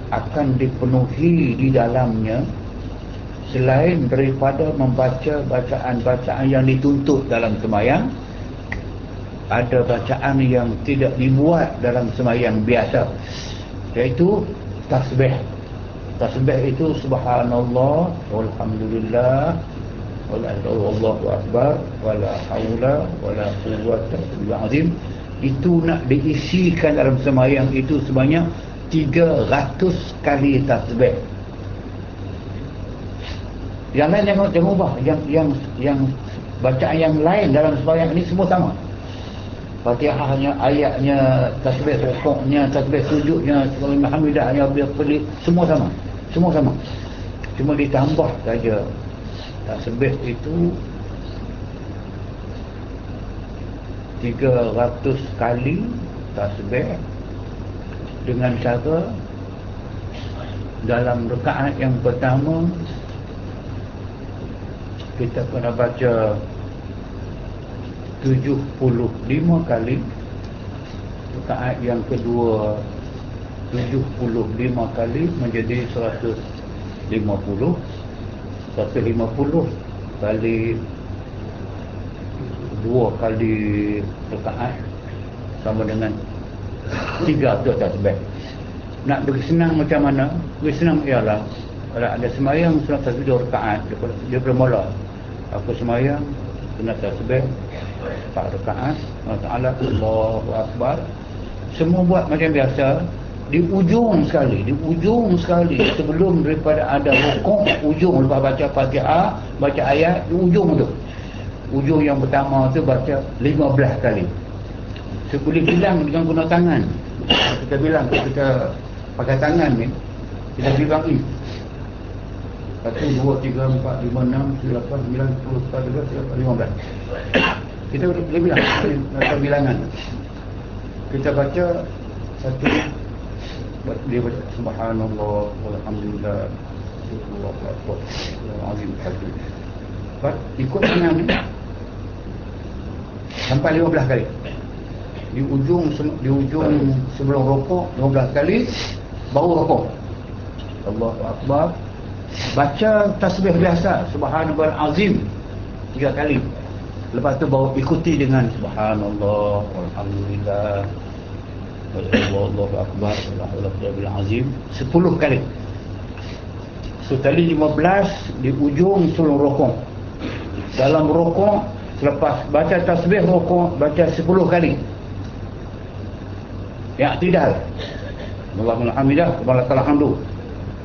akan dipenuhi di dalamnya selain daripada membaca bacaan-bacaan yang dituntut dalam sembahyang, ada bacaan yang tidak dibuat dalam sembahyang biasa, iaitu tasbih. Tasbih itu subhanallah walhamdulillah wallahu akbar wala haula wala quwwata illa azim. Itu nak diisikan dalam sembahyang itu sebanyak 300 kali tasbih. Yang lain jangan ubah. Yang bacaan yang lain dalam sembahyang ini semua sama. Fatihahnya, ayatnya, tasbih rukuknya, tasbih sujudnya, alhamdulillahnya, pelik, semua sama. Semua sama. Cuma ditambah saja tasbih itu 300 kali tasbih dengan cara dalam rakaat yang pertama kita kena baca 75 kali, rakaat yang kedua 75 kali menjadi 150 kali 2 kali rakaat sama dengan 300 tasbih. Nak bagi senang macam mana? Bagi senang ialah kalau ada sembahyang sunat tasbih 2 rakaat, dia bermula aku sembahyang sunat tasbih 4 rakaat, Allah Ta'ala Allahu Akbar, semua buat macam biasa. Di ujung sekali sebelum daripada ada rukuk, ujung lepas baca Fatihah, baca ayat, di ujung tu, ujung yang pertama tu baca 15 kali. Saya boleh bilang dengan guna tangan. Kita bilang, kita pakai tangan ni, kita bilang ni 1, 2, 3, 4, 5, 6, 7, 8, 9, 10, 11, 12, 13, 14. Kita boleh bilang atau bilangan. Kita baca satu, dia baca subhanallah walhamdulillah wallahu akbar wallahu azim hakim. Ikut tangan ni sampai 15 kali. Di ujung sebelum rukuk 15 kali, baru rukuk Allahu akbar, baca tasbih biasa subhanallahil azim 3 kali. Lepas tu baru ikuti dengan subhanallah walhamdulillah wallahu akbar wallahu azim 10 kali. So tali 15 di ujung sebelum rokok. Dalam rokok, selepas baca tasbih rokok, baca 10 kali. I'tidal. Allahumma hamidah wa lakal hamdu.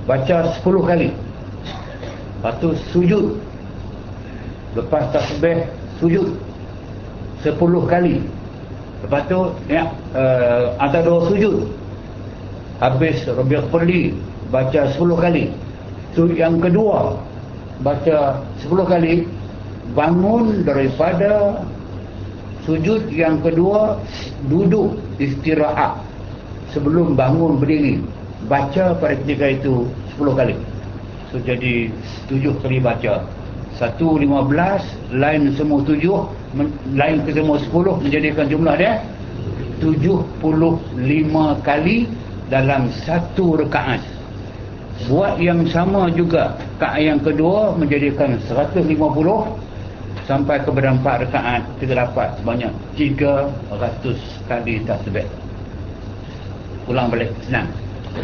Baca 10 kali. Lepas tu sujud. Lepas tasbih sujud 10 kali. Lepas tu antara dua sujud, habis Rabbighfirli baca 10 kali. Sujud yang kedua baca 10 kali. Bangun daripada sujud yang kedua, duduk istirahat sebelum bangun berdiri, baca pada ketika itu 10 kali. So jadi 7 kali baca. 1, 15, lain semua 7, lain ke semua 10, menjadikan jumlah dia 75 kali dalam satu rekaat. Buat yang sama juga rakaat yang kedua, menjadikan 150 sampai kepada 4 rakaat, kita dapat sebanyak 300 kali tasbih. Ulang balik, senang.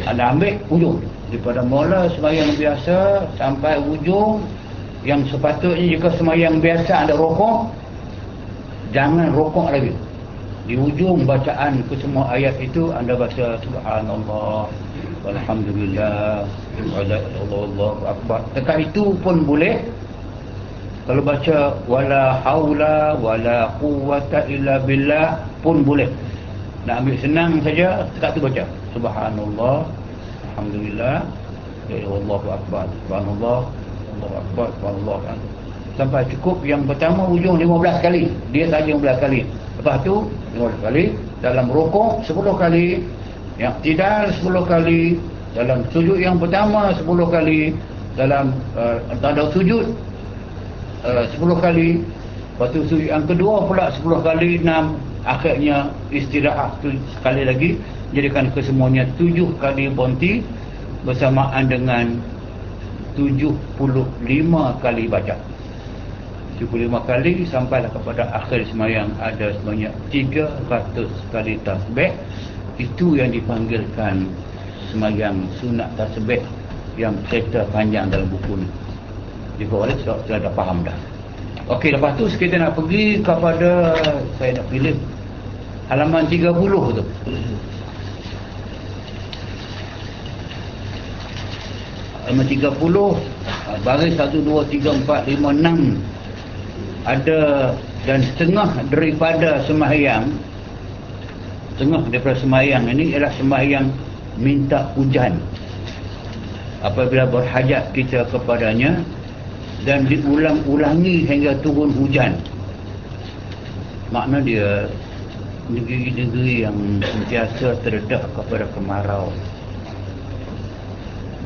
Anda ambil ujung daripada mula sembahyang biasa sampai ujung. Yang sepatutnya jika sembahyang biasa Anda rokok, jangan rokok lagi. Di ujung bacaan ke semua ayat itu Anda baca subhanallah walhamdulillah wallahu akbar. Dekat itu pun boleh. Kalau baca wala haula wala quwwata illa billah pun boleh. Nak ambil senang saja, dekat tu baca subhanallah alhamdulillah wallahu akbar subhanallah Allahu akbar wallahu akbar sampai cukup. Yang pertama ujung 15 kali, dia saja 15 kali. Lepas tu 15 kali, dalam rukuk 10 kali, yang tidak 10 kali, dalam sujud yang pertama 10 kali, dalam tanda sujud 10 kali, lepas tu sujud yang kedua pula 10 kali, 6, akhirnya istirahat sekali lagi, jadikan kesemuanya 7 kali bonti bersamaan dengan 75 kali baca. 75 kali sampailah kepada akhir sembahyang ada sebanyak 300 kali tasbih. Itu yang dipanggilkan sembahyang sunat tasbih yang cerita panjang dalam buku ni. Jika oleh sudah dah faham dah. Okey, lepas tu kita nak pergi kepada, saya nak pilih halaman 30 tu. Halaman 30, baris 1, 2, 3, 4, 5, 6 ada, dan setengah daripada sembahyang, setengah daripada sembahyang ini ialah sembahyang minta hujan. Apabila berhajat kita kepadanya dan diulang-ulangi hingga turun hujan. Makna dia negeri-negeri yang sentiasa terdedah kepada kemarau.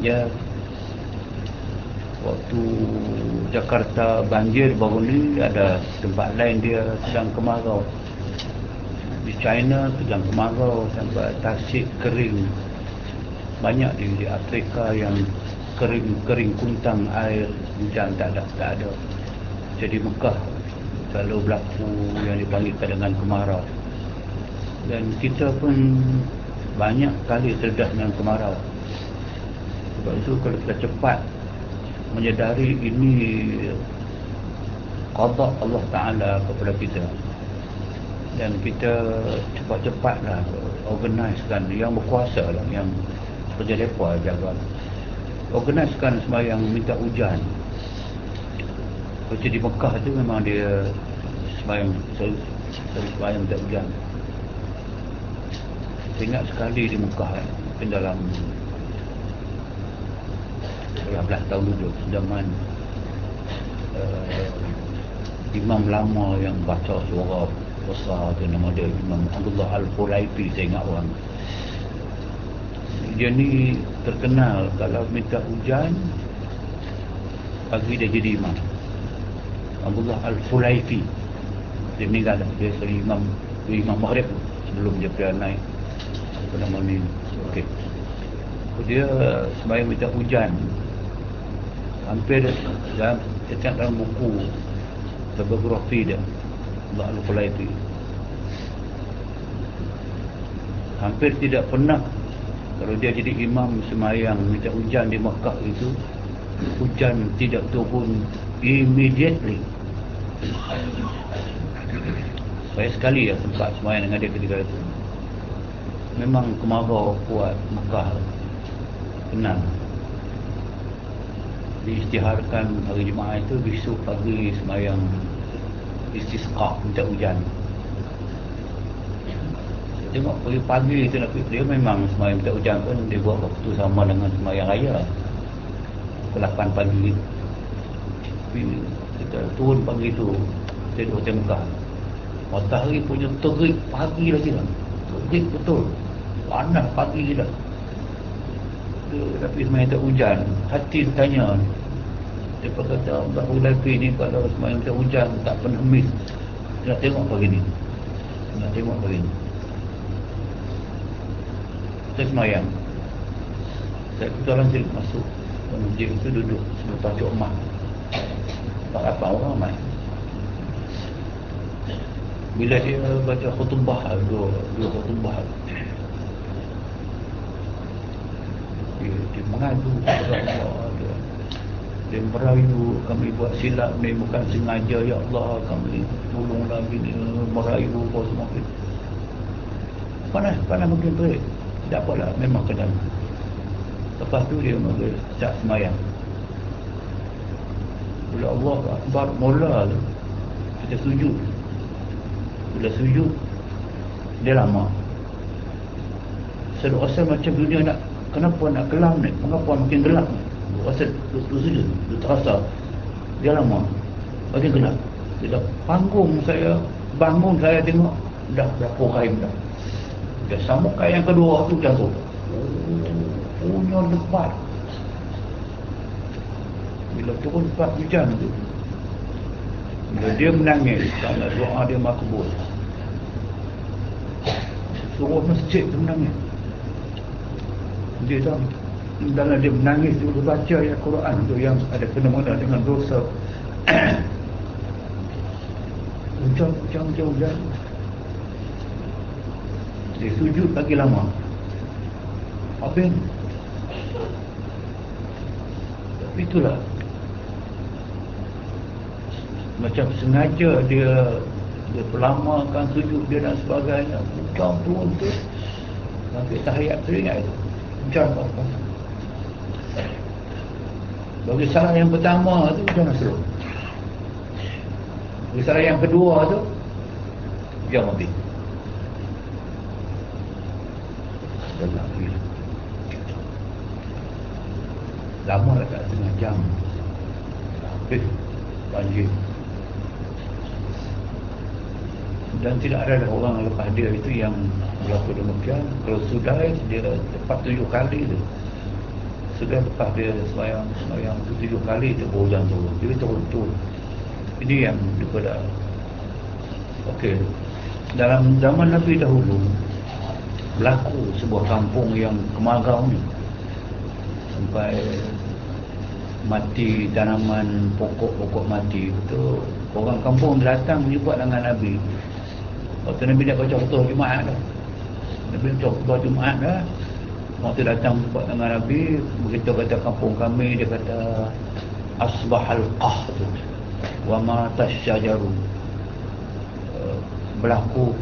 Ya, waktu Jakarta banjir baru ni, ada tempat lain dia sedang kemarau. Di China sedang kemarau sampai tasik kering. Banyak di Afrika yang kering kuntang, air hujan tak ada. Jadi Mekah selalu berlaku yang dipanggilkan dengan kemarau. Dan kita pun banyak kali terdedah dengan kemarau. Sebab itu kalau kita cepat menyedari ini qada Allah Ta'ala kepada kita, dan kita cepat-cepatlah organisekan, yang berkuasa lah, yang kerja mereka jaga, organisekan sembahyang minta hujan. Macam di Mekah tu memang dia sembahyang minta hujan. Saya ingat sekali di Mekah, dalam 12 tahun dulu, zaman imam lama yang baca surah besar tu, nama dia Imam Abdullah Al-Fulaifi, saya ingat orang. Dia ni terkenal kalau minta hujan pagi dia jadi imam. Abdullah Al-Fulaifi, dia meninggal dah. Dia seorang imam maghrib sebelum dia pergi naik apa nama ni. Okey, dia sembahyang minta hujan. Hampir dalam buku biografi dia, Allah Al-Fulaifi, hampir tidak pernah kalau dia jadi imam sembahyang minta hujan di Mekah itu, hujan tidak turun immediately. Saya sekali sempat sembahyang dengan dia ketika itu. Memang kemarau kuat Mekah, kenal. Diisytiharkan hari Jumaat itu besok pagi sembahyang istisqa, minta hujan. Tengok pagi-pagi tu dia memang sembahyang minta hujan pun dia buat waktu sama dengan sembahyang raya, pukul 8 pagi. Tapi kita turun pagi tu kita duduk hotel Mekah, matahari punya terik pagi lagi lah, terik betul, panas pagi dah. Tapi sembahyang minta hujan, hati tanya, dia kata baru lagi ni kalau sembahyang minta hujan tak pernah miss. Nak tengok pagi ni, nak tengok pagi ni. Saya semayang, saya kebetulan saya masuk ke masjid itu, duduk sebelah Cik Omar, 4-8 orang main. Bila dia baca khutbah, dua khutbah, dia mengadu kepada Allah, dia merayu, kami buat silap ni bukan sengaja, ya Allah kami tolonglah bini, merayu apa semua. Panas mungkin terik, tak apalah, memang kena. Lepas tu dia start semayang. Bila Allah Akbar mula tu, kita sujud. Bila sujud, dia lama. Saya rasa macam dunia nak, kenapa nak kelam ni, mengapa makin gelap ni. Rasa tu sujud, tu terasa dia lama, makin gelap. Bila panggung saya, bangun saya tengok dah kokain dah. Dia sambungkan yang kedua tu jatuh. Punya lebat. Bila turun lebat hujan tu, bila dia menangis kerana doa dia makbul, suruh masjid tu menangis. Dia dalam dia menangis tu, dia baca ayat Quran tu yang ada kena-mena dengan dosa. Hujan. Dia sujud lagi lama. Habis. Tapi itulah, macam sengaja dia pelamakan sujud dia dan sebagainya. Hujan turun tu sampai tahiyat teringat itu. Hujan apa? Bagi salah yang pertama tu jangan seru. Bagi salah yang kedua tu jangan mati. Lama dekat setengah jam habis banjir. Dan tidak ada orang lepas dia itu yang berlaku demikian. Kalau sudah dia lepas 7 kali tu, sudah lepas dia sembahyang 7 kali tu hujan turun. Dia turun. Ini yang daripada okey. Dalam zaman Nabi dahulu berlaku sebuah kampung yang kemarau ni, sampai mati tanaman, pokok-pokok mati. Itu orang kampung datang menyebut dengan Nabi. Waktu Nabi dah baca khutbah Jumaat dah. Nabi baca khutbah Jumaat dah. Waktu datang menyebut dengan Nabi, begitu kata kampung kami, dia kata asbahal qahtu wa ma tasyajaru. Berlaku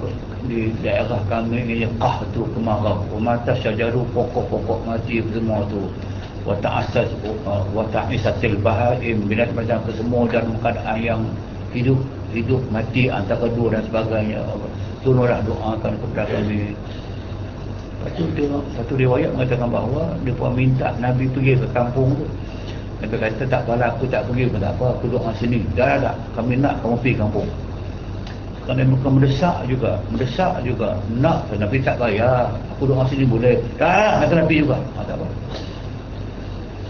di daerah kami ini qahtu, kemarau, wa ma tasyajaru, pokok-pokok mati semua tu. Wa ta'isatil bahaim, binat macam kesemua dalam keadaan yang hidup mati antara dua dan sebagainya. Tolonglah doakan kepada kami. Lepas tu tengok satu riwayat mengatakan bahawa dia pun minta Nabi pergi ke kampung tu. Nabi kata tak apalah, aku tak pergi pun tak apa, aku doa sini. Dah, kami nak kamu pergi kampung. Kerana mereka mendesak juga nak. Nabi tak bayar, aku doa sini boleh. Dah, nak Nabi juga, tak apa.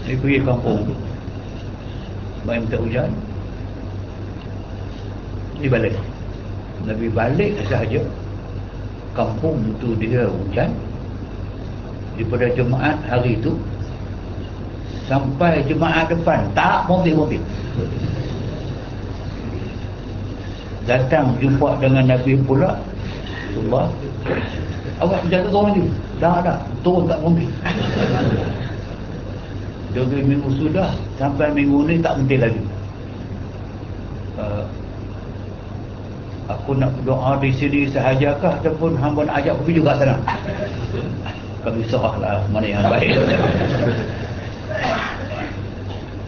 Dia pergi kampung tu, sembahyang minta hujan. Dia balik. Nabi balik sahaja, kampung tu dia hujan. Daripada Jumaat hari itu sampai Jumaat depan tak mobil. Datang jumpa dengan Nabi pula. Allah, awak jaga turun ni. Dah turun tak mobil. Dia 2 minggu sudah, sampai minggu ni tak berhenti lagi. Aku nak berdoa di sini sahajakah ataupun hamba nak ajak pergi juga sana? Kami serahlah mana yang baik.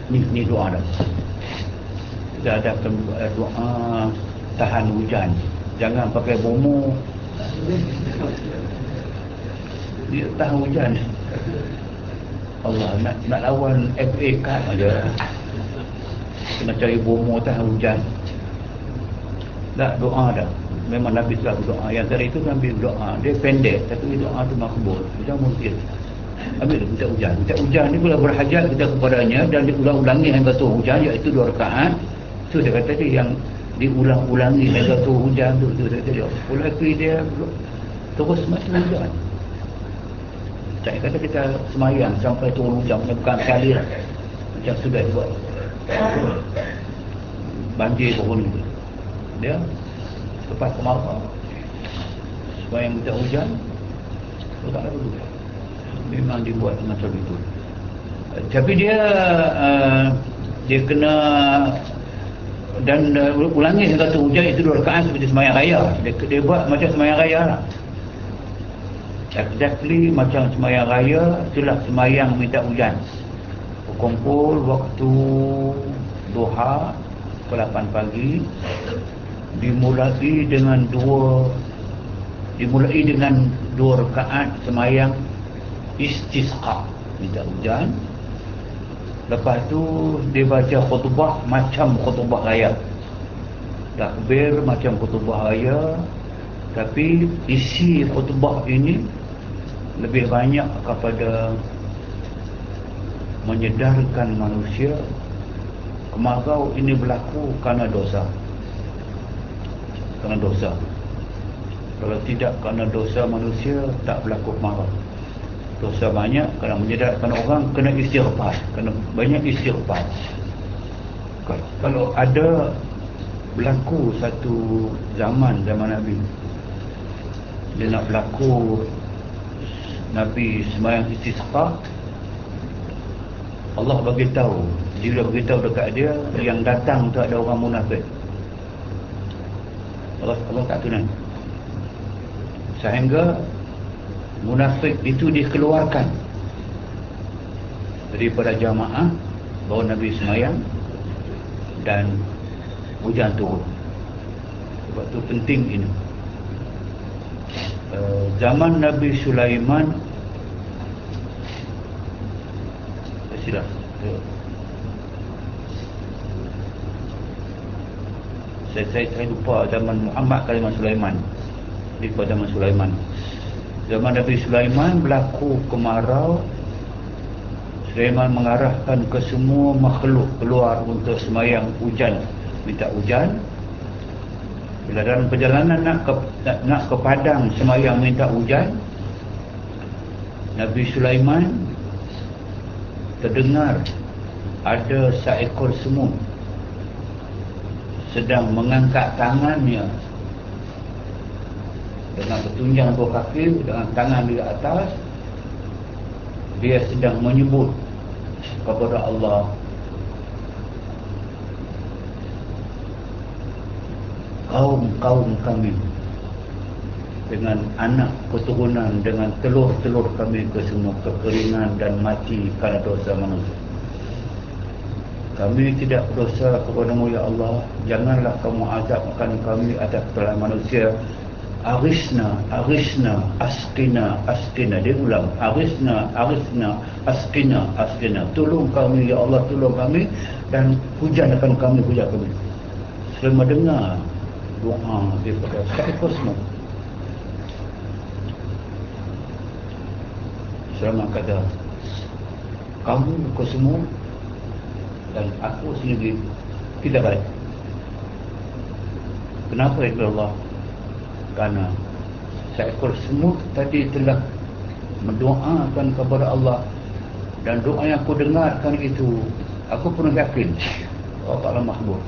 Ni doa dah. Kita ada doa tahan hujan. Jangan pakai bomo. Dia tahan hujan. Allah nak lawan FA Cup aja. Kena cari bomo tahan hujan. Tak doa dah. Memang Nabi telah berdoa. Yang tadi itu Nabi berdoa. Dia pendek tapi doa tu makbul. Hujan mungkin. Ambil minta hujan. Minta hujan ni pula berhajat kita kepadanya dan diulang-ulangi hingga turun hujan, iaitu 2 rakaat. Itu dia kata dia yang diulang-ulangi hingga turun hujan tu. Itu dia kata dia. Lelaki dia terus macam hujan. Tak kata kita semayang sampai turun hujan. Bukan sekali lah. Macam sudah buat. Banjir turun itu. Dia lepas kemarau supaya minta hujan itu tak ada dulu. Memang dibuat macam itu. Tapi dia kena dan ulangi hingga tu hujan. Itu 2 rakaat seperti sembahyang raya. Dia buat macam sembahyang raya lah. Exactly macam sembahyang raya. Itulah sembahyang minta hujan. Berkumpul waktu duha pukul 8 pagi. Dimulai dengan 2 rakaat sembahyang istisqa, minta hujan. Lepas tu dia baca khutbah macam khutbah raya, takbir macam khutbah raya, tapi isi khutbah ini lebih banyak kepada menyedarkan manusia kemarau ini berlaku kerana dosa. Kerana dosa. Kalau tidak kerana dosa manusia, tak berlaku kemarau. Dosa banyak, kena menyedarkan orang, kena istighfar, kena banyak istighfar. Kalau ada berlaku satu zaman Nabi, dia nak berlaku Nabi sembahyang istisqa, Allah bagi tahu, dia beritahu dekat dia yang datang tu ada orang munafik. Allah tak tunai. Sehingga munafik itu dikeluarkan daripada jamaah, bawa Nabi sembahyang dan hujan turun. Sebab tu penting ini. Zaman Nabi Sulaiman, silap. Saya lupa zaman Muhammad ke zaman Sulaiman. Lupa zaman Sulaiman. Zaman Nabi Sulaiman berlaku kemarau. Sulaiman mengarahkan ke semua makhluk keluar untuk sembahyang hujan, minta hujan. Bila dalam perjalanan nak ke padang sembahyang minta hujan, Nabi Sulaiman terdengar ada seekor semut sedang mengangkat tangannya dengan bertunjang 2 kaki, dengan tangan di atas. Dia sedang menyebut kepada Allah, kaum kami dengan anak keturunan, dengan telur-telur kami ke semua kekeringan dan mati kerana dosa manusia. Kami tidak berdosa kepadamu ya Allah, janganlah kamu azabkan kami atas kesalahan manusia. Arisna, askina. Dia ulang, arisna, askina. Tolong kami ya Allah, tolong kami dan hujankan kami, hujan kami. Selama dengar doa daripada seekor semut, selama kata kamu ke semua dan aku sendiri tidak baik. Kenapa ya Allah? Karena seekor semut tadi telah mendoakan kepada Allah, dan doa yang aku dengarkan itu aku pun yakin Allah Ta'ala makbul.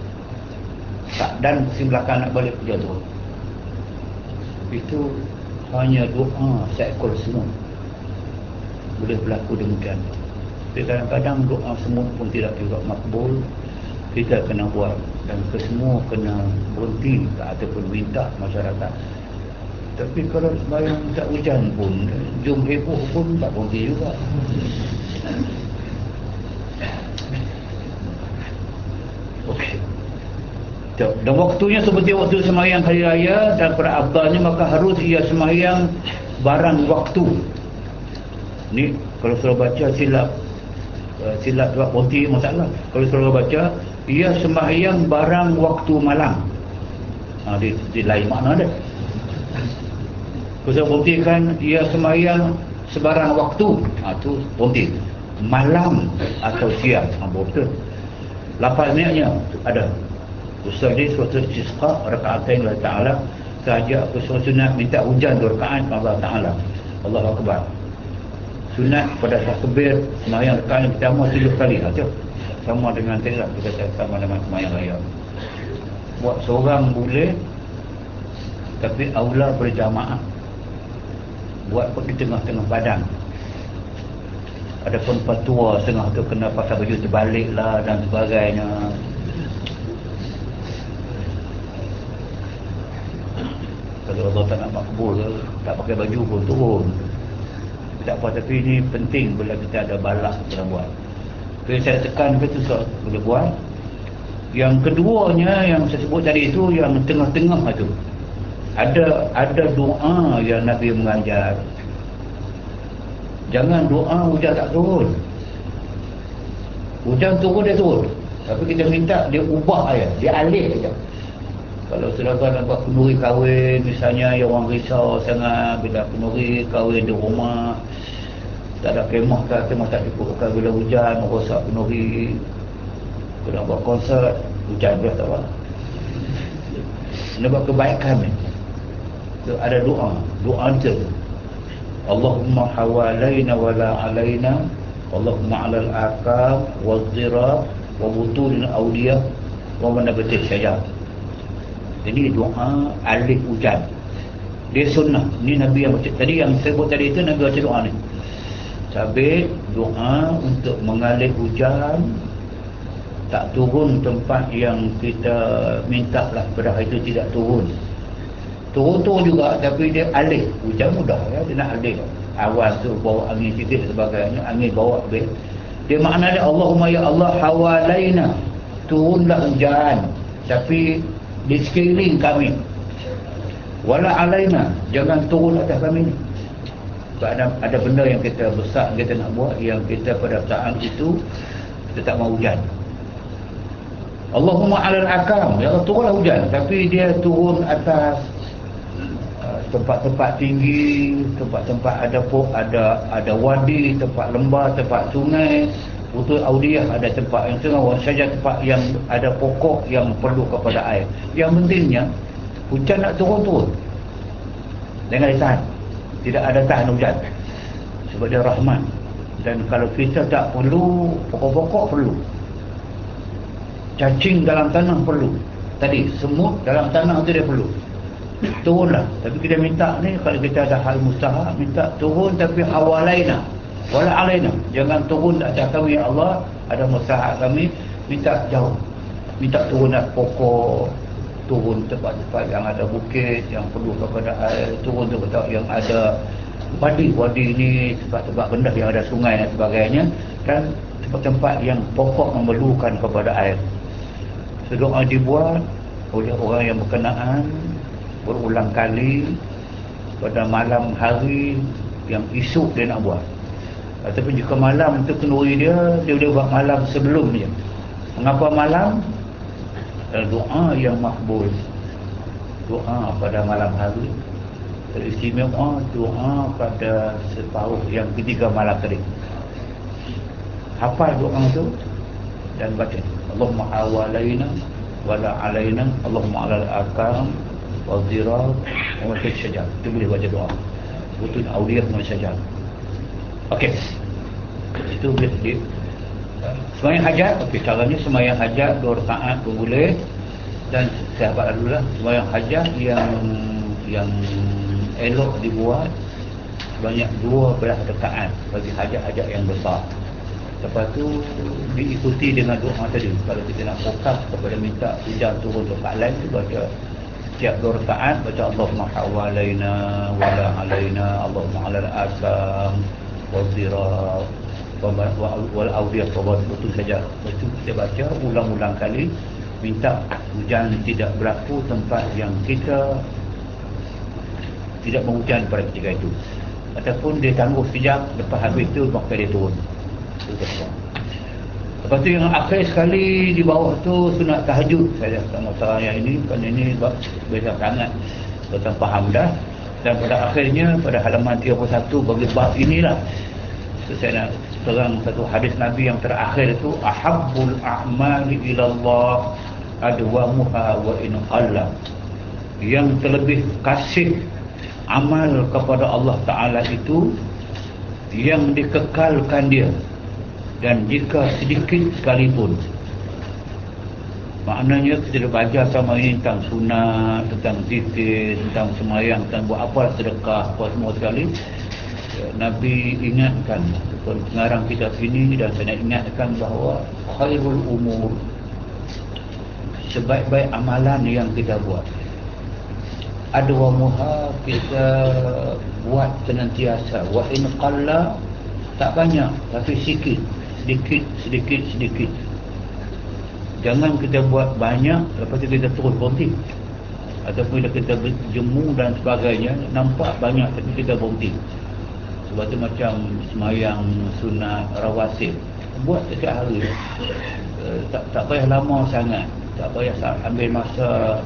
Dan musim belakang nak balik kerja tu, itu hanya doa seekor semut boleh berlaku demikian. Tapi kadang-kadang doa semut pun tidak juga makbul. Kita kena buat, dan kesemua kena berhenti ataupun minta masyarakat. Tapi kalau sembahyang tak hujan pun, jom heboh pun tak berhenti juga. Okey. Dan waktunya seperti waktu sembahyang hari raya, dan pada afdalnya maka harus ia sembahyang barang waktu. Ni kalau suruh baca silap juga berhenti masalah. Kalau suruh baca ia sembahyang barang waktu malam. Di lain makna dia. Kalau suruh berhentikan ia sembahyang sebarang waktu, tu berhenti. Malam atau siang, betul. Lafaz niatnya ada. Usaha suatu istisqa rakaatain Allah Ta'ala, sahaja aku suruh sunat minta hujan 2 rakaat Allah Ta'ala. Allahu Akbar. Sunat pada takbir sembahyang rakaat yang pertama 7 kali. Itu sama dengan tidak kita kata sama dengan sembahyang raya. Buat seorang boleh, tapi aula berjamaah. Buat di tengah-tengah padang. Ada pun fatwa setengah tu kena pakai baju terbalik lah dan sebagainya. Kalau Allah tak nak makbul, tak pakai baju pun turun. Tak apa, tapi ini penting bila kita ada balak kita buat. Jadi saya tekan ke tu boleh buat. Yang keduanya yang saya sebut tadi itu, yang tengah-tengah itu. Ada doa yang Nabi mengajar. Jangan doa hujan tak turun. Hujan turun dia turun. Tapi kita minta dia ubah aja, dia alih saja. Kalau saudara nampak kenduri kahwin, misalnya yang orang risau sangat bila kenduri kahwin di rumah, tak ada kemah tak dipukul bila hujan, merosak kenduri. Kalau buat konsert, hujan dia tak apa. Nak buat kebaikan ni. So, ada doa tu. Allahumma hawalaina wala alaina, Allahumma alal aqab waz-zirab wa butulil awliya wa manabatis syajar. Jadi doa alih hujan. Dia sunnah. Ni Nabi yang baca. Tadi yang saya sebut tadi itu Nabi baca doa ni. Sabit doa untuk mengalih hujan, tak turun tempat yang kita minta lah pada hari itu tidak turun. Turun juga, tapi dia alih. Hujan mudah ya, dia nak alih. Awan tu bawa angin sikit sebagainya, angin bawa habis. Dia maknanya Allahumma ya Allah hawalaina, turunlah hujan, tapi di sekeliling kami. Wala alaina, jangan turun atas kami. Sebab ada benda yang kita besar kita nak buat, yang kita pada saat itu kita tak mau hujan. Allahumma alal akam, ya Allah turunlah hujan, tapi dia turun atas tempat-tempat tinggi, tempat-tempat ada wadi, tempat lembah, tempat sungai. Betul Audiyah ada tempat yang tengah, saja tempat yang ada pokok yang perlu kepada air. Yang pentingnya hujan nak turun. Jangan ditahan. Tidak ada tahan hujan. Sebab dia rahmat. Dan kalau kita tak perlu, pokok-pokok perlu. Cacing dalam tanah perlu. Tadi semut dalam tanah itu dia perlu. Turunlah. Tapi kita minta ni, kalau kita ada hal mustahak, minta turun tapi hawalaina wala alaina, jangan turun atas kami ya Allah. Ada mustahak kami, minta jauh, minta turun atas pokok, turun tempat-tempat yang ada bukit yang perlu kepada air, turun tempat yang ada wadi ni, tempat-tempat rendah yang ada sungai dan sebagainya, dan tempat-tempat yang pokok memerlukan kepada air. Doa dibuat oleh orang yang berkenaan berulang kali pada malam hari yang esok dia nak buat. Ataupun jika malam tu kenduri dia boleh buat malam sebelumnya. Mengapa malam? Doa yang makbul, doa pada malam hari, teristimewa doa pada separuh yang ketiga malam tadi. Hafal doa tu dan baca Allahumma hawalaina wala alaina, Allahumma alal akam waz-zirab wa syajar. Itu boleh baca doa. Betul Auliyah wa syajar. Okey. Itu boleh. Sembahyang hajat, okey, caranya sembahyang hajat 2 rakaat pun boleh. Dan sahabat dululah sembahyang hajat yang elok dibuat sebanyak 12 rakaat bagi hajat-hajat yang besar. Lepas tu diikuti dengan doa tadi. Kalau kita nak fokus kepada minta hujan turun dekat lain tu, baca setiap 2 rakaat baca Allahumma hawalaina wala alaina Allahumma alal asam wazirah wal awdiyah tawad. Betul saja. Lepas tu kita baca ulang-ulang kali, minta hujan tidak berlaku tempat yang kita tidak menghujan pada ketika itu, ataupun dia tangguh sekejap, lepas habis tu maka dia turun. Lepas tu yang akhir sekali di bawah tu sunat tahajud. Saya tak masalah yang ini, kerana ini biasa sangat tentang faham dah. Dan pada akhirnya pada halaman 31 bagi bab inilah, so, saya nak terang satu hadis Nabi yang terakhir itu, ahabbul a'mali ilallah adwamuha wa in qalla. Yang terlebih kasih amal kepada Allah Ta'ala itu yang dikekalkan dia, dan jika sedikit sekalipun. Maknanya kita dah baca sama ini tentang sunat, tentang zikir, tentang semayang, tentang buat apa, sedekah, apa semua sekali. Nabi ingatkan pengarang kitab ini, dan saya nak ingatkan bahawa khairul umur, sebaik-baik amalan yang kita buat, adwamuha, kita buat senantiasa, wa in qalla, tak banyak tapi sedikit. Jangan kita buat banyak lepas tu kita terus berhenti, ataupun kita jemu dan sebagainya, nampak banyak tapi kita berhenti. Sebab tu macam semayang sunat rawatib, buat setiap hari, tak payah lama sangat, tak payah ambil masa.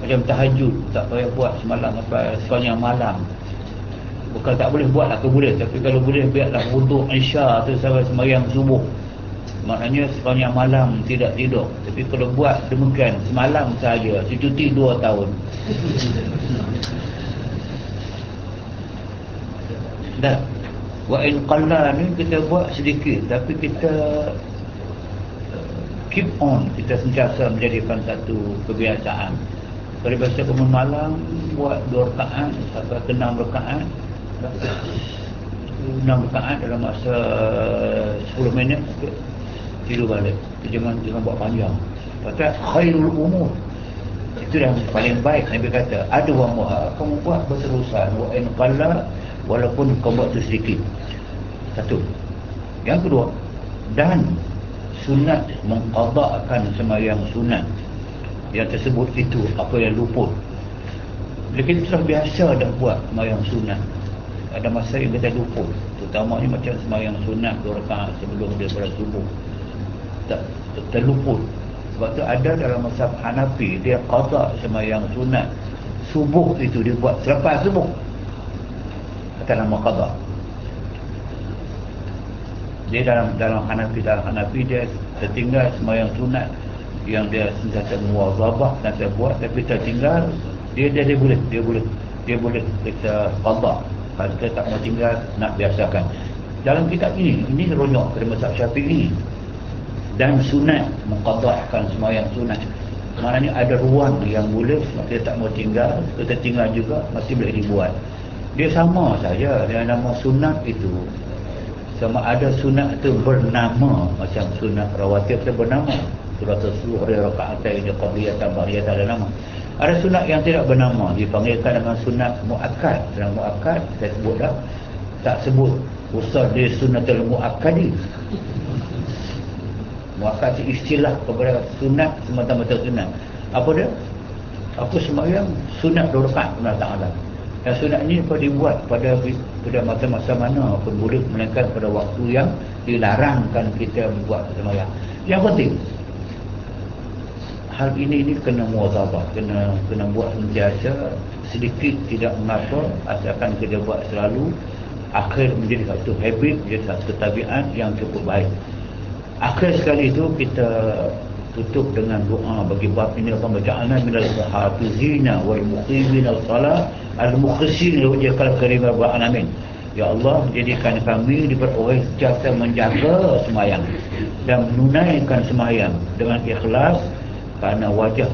Macam tahajud, tak payah buat semalam sampai sepanjang malam. Bukan tak boleh buat lah, boleh, tapi kalau boleh biarlah untuk Isya tu sampai sembahyang subuh, maknanya sepanjang malam tidak tidur. Tapi kalau buat demikian semalam saja, cuti 2 tahun. Dah. Wa in qalla ni kita buat sedikit, tapi kita keep on, kita sentiasa menjadikan satu kebiasaan. Kalau biasa bangun malam buat 2 rakaat sampai ke 6 rakaat, 6 rakaat dalam masa 10 minit, tidur balik. Jangan buat panjang. Pasal khairul umur, itu yang paling baik. Nabi kata adwamuha, kamu buat berterusan, wa in qalla, walaupun kau buat tu sedikit. Satu. Yang kedua, dan sunat, mengqada'kan sembahyang sunat yang tersebut itu, apa yang luput. Bila kita telah biasa dah buat sembahyang sunat, ada masa yang kita luput, terutamanya macam sembahyang sunat 2 rakaat sebelum daripada subuh, terluput. Sebab tu ada dalam mazhab Hanafi, dia qada sembahyang sunat subuh itu dia buat selepas subuh, kata nama qada. Dia dalam Hanafi dia tertinggal sembahyang sunat yang dia sentiasa muwazabah dan dia buat, tapi tertinggal dia boleh kita qada. Kalau kita tak mau tinggal, nak biasakan. Dalam kitab ini ronyok pada mazhab Syafi'i. Dan sunat, mengqadahkan sembahyang sunat, maknanya ada ruang yang boleh, kita tak mau tinggal, kita tinggal juga masih boleh dibuat. Dia sama saja dengan nama sunat itu. Sama ada sunat itu bernama, macam sunat rawatib itu bernama, surat as-suhri raka'atain qabliyatan ba'diyatan ada nama. Ada sunat yang tidak bernama, dipanggilkan dengan sunat muakkad. Dan muakkad saya sebut dah, tak sebut usah dia sunatul muakkadi. Muakkad itu istilah kepada sunat semata-mata sunat. Apa dia? Apa sembahyang sunat 2 rakaat Allah Ta'ala. Yang sunat ini dapat dibuat pada masa-masa mana pun boleh, melainkan pada waktu yang dilarangkan kita membuat sembahyang. Yang penting hal ini kena muwazabah, kena buat sentiasa, sedikit tidak mengapa, asalkan kita buat selalu, akhir menjadi satu habit, menjadi satu tabiat yang cukup baik. Akhir sekali itu kita tutup dengan doa bagi bab ini, apa bacaan minal hafizina wal muqimina as-salah al-mukhlisin li wajhikal karim rabbal alamin. Ya Allah, jadikan kami diperoleh sentiasa menjaga sembahyang dan menunaikan sembahyang dengan ikhlas kerana wajah